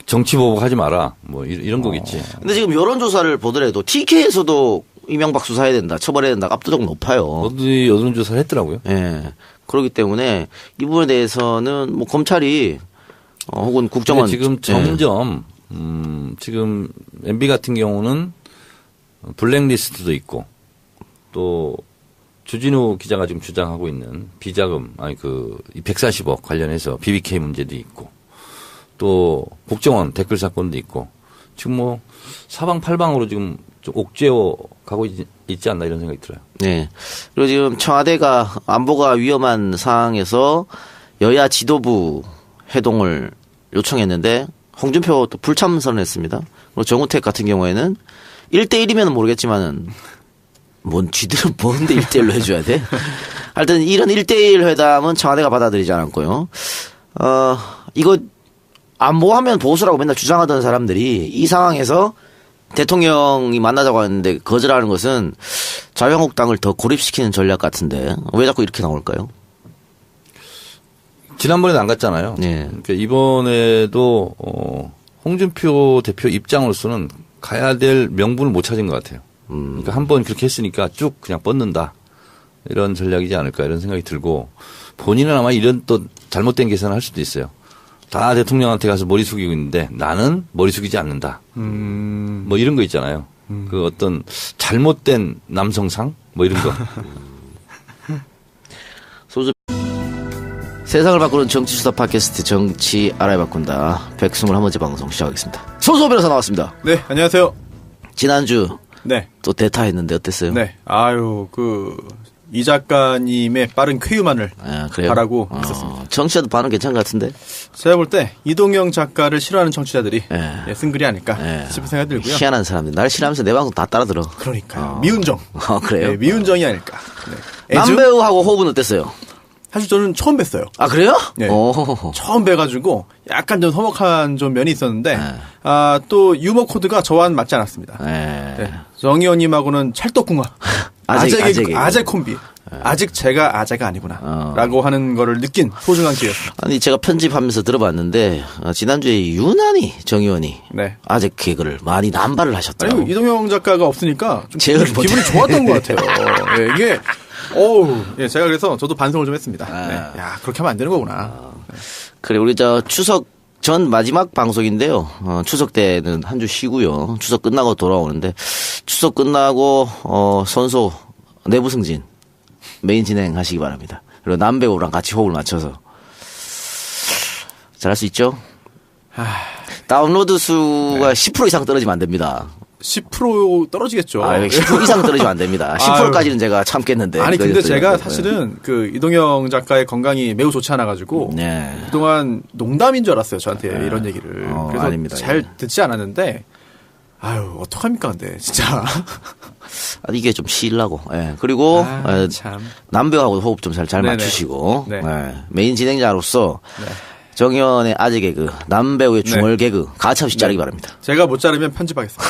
[SPEAKER 3] 정치 보복하지 마라. 뭐 이런 거겠지.
[SPEAKER 1] 근데 지금 여론조사를 보더라도 TK에서도 이명박 수사해야 된다, 처벌해야 된다, 압도적 높아요.
[SPEAKER 3] 어디 여론조사를 했더라고요.
[SPEAKER 1] 예. 그렇기 때문에 이 부분에 대해서는 뭐 검찰이 혹은 국정원
[SPEAKER 3] 지금 점점 지금 MB 같은 경우는 블랙리스트도 있고 또 주진우 기자가 지금 주장하고 있는 비자금 아니 그 140억 관련해서 BBK 문제도 있고 또 국정원 댓글 사건도 있고 지금 뭐 사방팔방으로 지금 좀 옥죄어 가고 있지 않나 이런 생각이 들어요.
[SPEAKER 1] 네. 그리고 지금 청와대가 안보가 위험한 상황에서 여야 지도부 회동을 요청했는데 홍준표 또 불참선을 그리고 정우택 같은 경우에는 1대1이면 모르겠지만은 뭔 쥐들은 뭔데 1대1로 해줘야 돼? 하여튼 이런 1대1 회담은 청와대가 받아들이지 않았고요. 이거 안보하면 보수라고 맨날 주장하던 사람들이 이 상황에서 대통령이 만나자고 하는데 거절하는 것은 자유한국당을 더 고립시키는 전략 같은데 왜 자꾸 이렇게 나올까요?
[SPEAKER 3] 지난번에는 안 갔잖아요.
[SPEAKER 1] 네.
[SPEAKER 3] 그러니까 이번에도 홍준표 대표 입장으로서는 가야 될 명분을 못 찾은 것 같아요. 그러니까 한번 그렇게 했으니까 쭉 그냥 뻗는다. 이런 전략이지 않을까 이런 생각이 들고 본인은 아마 이런 또 잘못된 계산을 할 수도 있어요. 다 대통령한테 가서 머리 숙이고 있는데 나는 머리 숙이지 않는다. 뭐 이런 거 있잖아요. 그 어떤 잘못된 남성상 뭐 이런 거.
[SPEAKER 1] 소주 세상을 바꾸는 정치수다 팟캐스트 정치 알아야 바꾼다 121번째 방송 시작하겠습니다. 손수호 변호사 나왔습니다.
[SPEAKER 2] 네, 안녕하세요.
[SPEAKER 1] 지난주
[SPEAKER 2] 네.
[SPEAKER 1] 또 대타 했는데 어땠어요?
[SPEAKER 2] 네. 아유, 이 작가님의 빠른 쾌유만을 바라고 있었습니다.
[SPEAKER 1] 청취자도 반응 괜찮은 것 같은데?
[SPEAKER 2] 제가 볼 때 이동영 작가를 싫어하는 청취자들이 쓴 글이 아닐까 싶은 생각이 들고요.
[SPEAKER 1] 희한한 사람들. 날 싫어하면서 내 방송 다 따라 들어.
[SPEAKER 2] 그러니까요. 미운정.
[SPEAKER 1] 그래요?
[SPEAKER 2] 네, 미운정이 아닐까. 네.
[SPEAKER 1] 남배우하고 호흡은 어땠어요?
[SPEAKER 2] 사실 저는 처음 뵀어요.
[SPEAKER 1] 아, 그래요?
[SPEAKER 2] 네. 처음 뵈가지고 약간 좀 서먹한 좀 면이 있었는데, 또 유머 코드가 저와는 맞지 않았습니다. 네. 정의원님하고는 찰떡궁합. 아재 콤비. 아직 제가 아재가 아니구나. 라고 하는 거를 느낀 소중한 기회였습니다.
[SPEAKER 1] 아니, 제가 편집하면서 들어봤는데, 지난주에 유난히 정의원이 아재 개그를 많이 남발을 하셨더라고요.
[SPEAKER 2] 아니, 이동영 작가가 없으니까 좀 기분이 좋았던 것 같아요. 네, 이게, 예, 제가 그래서 저도 반성을 좀 했습니다. 네. 야, 그렇게 하면 안 되는 거구나.
[SPEAKER 1] 그래, 우리 추석 전 마지막 방송인데요. 추석 때는 한 주 쉬고요. 추석 끝나고 돌아오는데, 추석 끝나고, 선소, 내부 승진, 메인 진행하시기 바랍니다. 그리고 남배우랑 같이 호흡을 맞춰서. 잘할 수 있죠? 다운로드 수가 10% 이상 떨어지면 안 됩니다.
[SPEAKER 2] 10% 떨어지겠죠.
[SPEAKER 1] 10% 이상 떨어지면 안 됩니다. 10%까지는 제가 참겠는데.
[SPEAKER 2] 아니 근데 제가 사실은 그 이동영 작가의 건강이 매우 좋지 않아 가지고 그동안 농담인 줄 알았어요. 저한테 이런 얘기를. 그래서
[SPEAKER 1] 아닙니다.
[SPEAKER 2] 잘 듣지 않았는데 아유 어떡합니까 근데 진짜.
[SPEAKER 1] 이게 좀 쉬려고. 그리고
[SPEAKER 2] 참.
[SPEAKER 1] 남배우하고 호흡 좀 잘 맞추시고 메인 진행자로서 정현의 아재 개그, 남배우의 중얼 개그 가차 없이 자르기 바랍니다.
[SPEAKER 2] 제가 못 자르면 편집하겠습니다.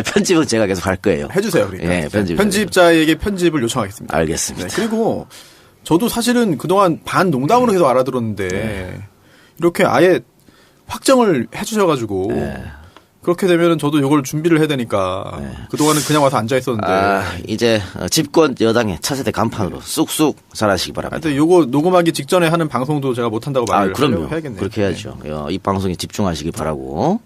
[SPEAKER 1] 편집은 제가 계속 할 거예요.
[SPEAKER 2] 해주세요. 그러니까. 편집자에게 편집을 요청하겠습니다.
[SPEAKER 1] 알겠습니다.
[SPEAKER 2] 그리고 저도 사실은 그동안 반 농담으로 계속 알아들었는데 이렇게 아예 확정을 해주셔가지고 그렇게 되면은 저도 이걸 준비를 해야 되니까 그동안은 그냥 와서 앉아 있었는데
[SPEAKER 1] 이제 집권 여당의 차세대 간판으로 쑥쑥 잘하시기 바랍니다.
[SPEAKER 2] 근데 요거 녹음하기 직전에 하는 방송도 제가 못 한다고 말을 해야겠네요.
[SPEAKER 1] 그렇게 해야죠. 이 방송에 집중하시기 바라고.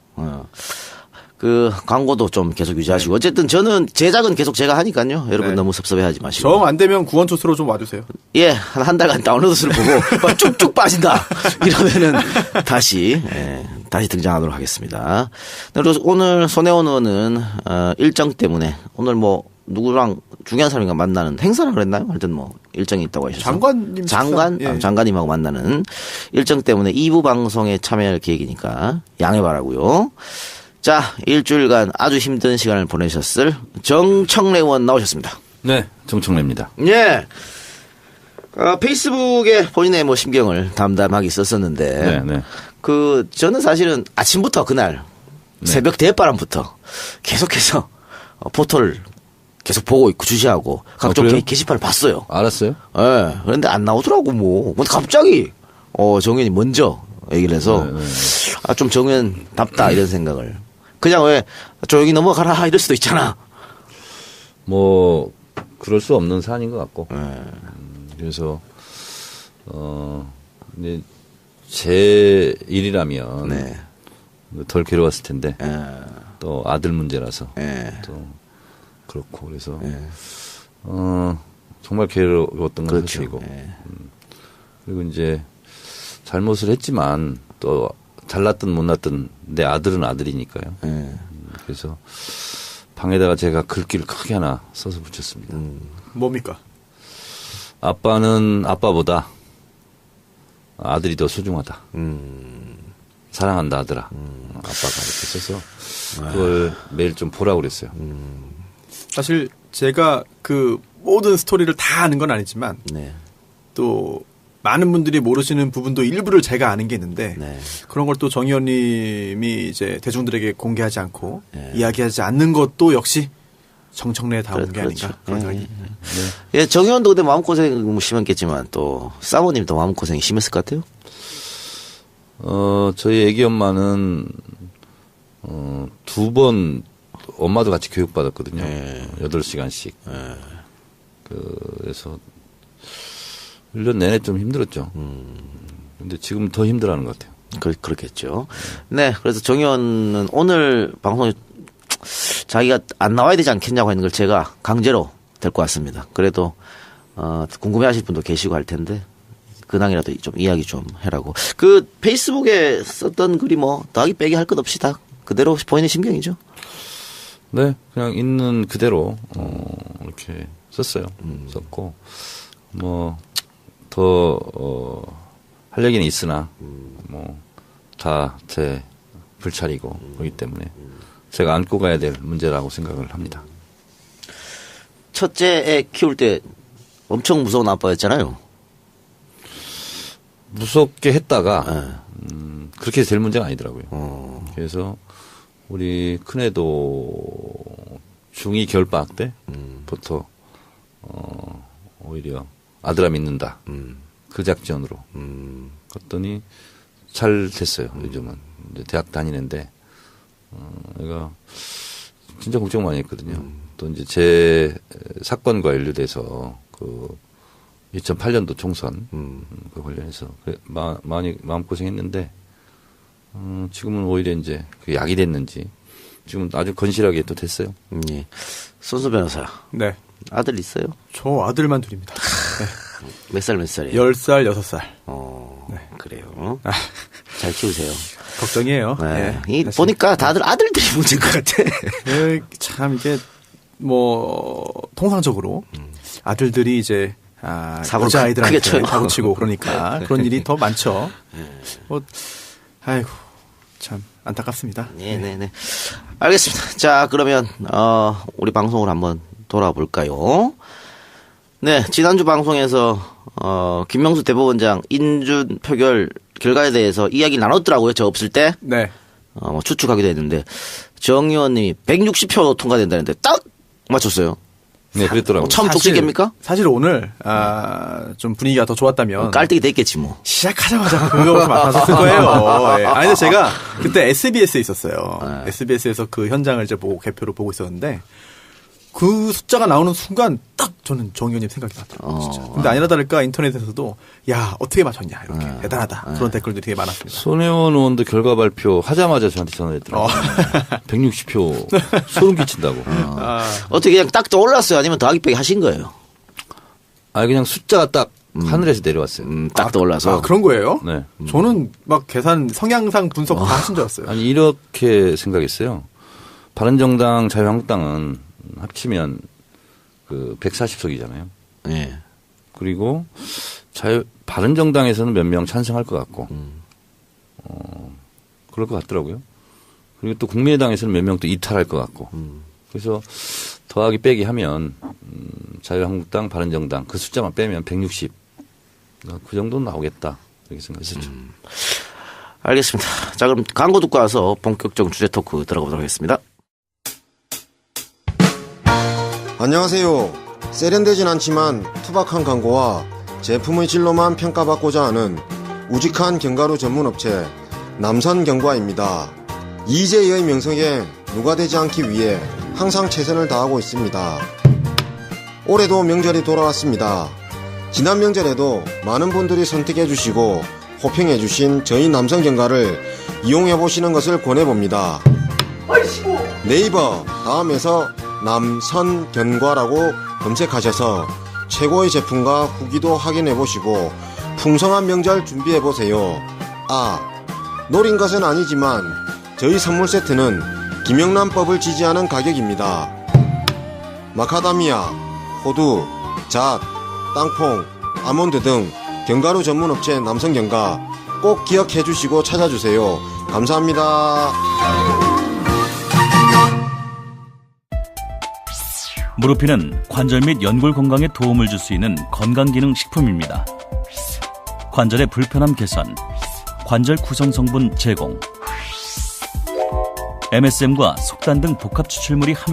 [SPEAKER 1] 그 광고도 좀 계속 유지하시고 어쨌든 저는 제작은 계속 제가 하니까요. 여러분 너무 섭섭해하지 마시고.
[SPEAKER 2] 정 안 되면 구원초스로 좀 와주세요.
[SPEAKER 1] 예, 한 달간 다운로드 수를 보고 쭉쭉 빠진다 이러면은 다시 등장하도록 하겠습니다. 그래서 오늘 손혜원 의원은 일정 때문에 오늘 뭐 누구랑 중요한 사람인가 만나는 행사라 그랬나요? 하여튼 뭐 일정이 있다고 하셔서 장관님하고 만나는 일정 때문에 2부 방송에 참여할 계획이니까 양해 바라고요. 자, 일주일간 아주 힘든 시간을 보내셨을 정청래 의원 나오셨습니다.
[SPEAKER 3] 네, 정청래입니다.
[SPEAKER 1] 예. 페이스북에 본인의 뭐 심경을 담담하게 썼었는데, 저는 사실은 아침부터 그날 새벽 대바람부터 계속해서 포털을 계속 보고 있고 주시하고 각종 게시판을 봤어요.
[SPEAKER 3] 알았어요?
[SPEAKER 1] 예. 그런데 안 나오더라고 뭐. 근데 갑자기 정현이 먼저 얘기를 해서 좀 정현답다 이런 생각을. 그냥 왜 조용히 넘어가라 이럴 수도 있잖아.
[SPEAKER 3] 뭐 그럴 수 없는 사안인 것 같고. 그래서 이제 제 일이라면 덜 괴로웠을 텐데 또 아들 문제라서 또 그렇고 그래서 정말 괴로웠던 건 사실이고. 그리고 이제 잘못을 했지만 또 잘났든 못났든 내 아들은 아들이니까요. 그래서 방에다가 제가 글귀를 크게 하나 써서 붙였습니다.
[SPEAKER 2] 뭡니까?
[SPEAKER 3] 아빠는 아빠보다 아들이 더 소중하다. 사랑한다 아들아. 아빠가 이렇게 써서 그걸 매일 좀 보라고 그랬어요.
[SPEAKER 2] 사실 제가 그 모든 스토리를 다 아는 건 아니지만 또 많은 분들이 모르시는 부분도 일부를 제가 아는 게 있는데 그런 걸 또 정 의원님이 이제 대중들에게 공개하지 않고 이야기하지 않는 것도 역시 정청래다운 게 아닌가 그런 생각이.
[SPEAKER 1] 예, 정 의원도 근데 마음고생 심했겠지만 또 사모님도 마음고생이 심했을 것 같아요.
[SPEAKER 3] 저희 애기 엄마는 2번 엄마도 같이 교육받았거든요. 8시간씩. 그래서 1년 내내 좀 힘들었죠. 근데 지금 더 힘들어하는 것 같아요.
[SPEAKER 1] 그렇겠죠. 네. 그래서 정 의원은 오늘 방송에 자기가 안 나와야 되지 않겠냐고 하는 걸 제가 강제로 데리고 왔습니다. 그래도, 궁금해 하실 분도 계시고 할 텐데, 근황이라도 좀 이야기 좀 해라고. 그 페이스북에 썼던 글이 뭐, 더하기 빼기 할 것 없이 다 그대로 본인의 심경이죠?
[SPEAKER 3] 네. 그냥 있는 그대로, 이렇게 썼어요. 썼고, 할 얘기는 있으나, 다 제 불찰이고, 그렇기 때문에 제가 안고 가야 될 문제라고 생각을 합니다.
[SPEAKER 1] 첫째 애 키울 때 엄청 무서운 아빠였잖아요.
[SPEAKER 3] 무섭게 했다가, 그렇게 될 문제가 아니더라고요. 그래서 우리 큰애도 중2 겨울방학 때부터, 오히려 아들아 믿는다. 그 작전으로. 그랬더니 잘 됐어요. 요즘은. 이제 대학 다니는데, 내가 진짜 걱정 많이 했거든요. 또 이제 제 사건과 연루돼서 2008년도 총선, 그 관련해서 많이 마음고생했는데, 지금은 오히려 이제 그 약이 됐는지, 지금 아주 건실하게 또 됐어요.
[SPEAKER 1] 예. 손수 변호사.
[SPEAKER 2] 네.
[SPEAKER 1] 아들 있어요?
[SPEAKER 2] 저 아들만 둘입니다. 네.
[SPEAKER 1] 몇 살이에요?
[SPEAKER 2] 10살, 6살.
[SPEAKER 1] 그래요. 잘 키우세요.
[SPEAKER 2] 걱정이에요.
[SPEAKER 1] 네. 이 보니까 다들 아들들이 문제인 것 같아.
[SPEAKER 2] 참 이게 뭐 통상적으로 아들들이 이제 여자 아이들한테 사고 치고 그러니까 그런 일이 더 많죠. 뭐 아이고 참 안타깝습니다.
[SPEAKER 1] 네네네. 알겠습니다. 자 그러면 우리 방송을 한번 돌아볼까요? 네, 지난주 방송에서 김명수 대법원장 인준 표결 결과에 대해서 이야기 나눴더라고요. 저 없을 때.
[SPEAKER 2] 네.
[SPEAKER 1] 뭐 추측하기도 했는데 정 의원님이 160표 통과된다는데 딱 맞췄어요.
[SPEAKER 3] 네, 그랬더라고요.
[SPEAKER 1] 처음 쪽지게입니까?
[SPEAKER 2] 사실 오늘 좀 분위기가 더 좋았다면
[SPEAKER 1] 깔때기 됐겠지 뭐.
[SPEAKER 2] 시작하자마자 그거부터 맡았을 거예요. 네. 아니 근데 제가 그때 SBS에 있었어요. SBS에서 그 현장을 이제 보고 개표를 보고 있었는데 그 숫자가 나오는 순간 딱 저는 정 의원님 생각이 나더라고요. 진짜. 근데 아니나 다를까 인터넷에서도 야 어떻게 맞췄냐 이렇게 대단하다 그런 댓글들이 되게 많았습니다.
[SPEAKER 3] 손혜원 의원도 결과 발표 하자마자 저한테 전화했더라고요. 160표 소름 끼친다고.
[SPEAKER 1] 어떻게 그냥 딱 떠올랐어요? 아니면 더하기 빼기 하신 거예요?
[SPEAKER 3] 그냥 숫자가 딱 하늘에서 내려왔어요.
[SPEAKER 1] 딱 떠올라서.
[SPEAKER 2] 그런 거예요?
[SPEAKER 3] 네.
[SPEAKER 2] 저는 막 계산 성향상 분석 다 하신 줄 알았어요.
[SPEAKER 3] 아니 이렇게 생각했어요. 바른정당 자유한국당은 합치면 그 140석이잖아요.
[SPEAKER 1] 네.
[SPEAKER 3] 그리고 바른정당에서는 몇 명 찬성할 것 같고, 그럴 것 같더라고요. 그리고 또 국민의당에서는 몇 명 또 이탈할 것 같고, 그래서 더하기 빼기 하면 자유한국당, 바른정당 그 숫자만 빼면 160, 그 정도는 나오겠다 이렇게 생각했었죠.
[SPEAKER 1] 알겠습니다. 자 그럼 광고 듣고 와서 본격적 주제 토크 들어가보도록 하겠습니다.
[SPEAKER 4] 안녕하세요. 세련되진 않지만 투박한 광고와 제품의 질로만 평가받고자 하는 우직한 견과류 전문업체 남선견과입니다. 이재의 명성에 누가 되지 않기 위해 항상 최선을 다하고 있습니다. 올해도 명절이 돌아왔습니다. 지난 명절에도 많은 분들이 선택해 주시고 호평해 주신 저희 남선견과를 이용해 보시는 것을 권해봅니다. 네이버 다음에서 남선견과라고 검색하셔서 최고의 제품과 후기도 확인해보시고 풍성한 명절 준비해보세요. 노린 것은 아니지만 저희 선물 세트는 김영란법을 지지하는 가격입니다. 마카다미아, 호두, 잣, 땅콩, 아몬드 등 견과류 전문업체 남선견과 꼭 기억해주시고 찾아주세요. 감사합니다.
[SPEAKER 5] 무르피는 관절 및 연골 건강에 도움을 줄 수 있는 건강기능 식품입니다. 관절의 불편함 개선, 관절 구성 성분 제공, MSM과 속단 등 복합 추출물이 함유된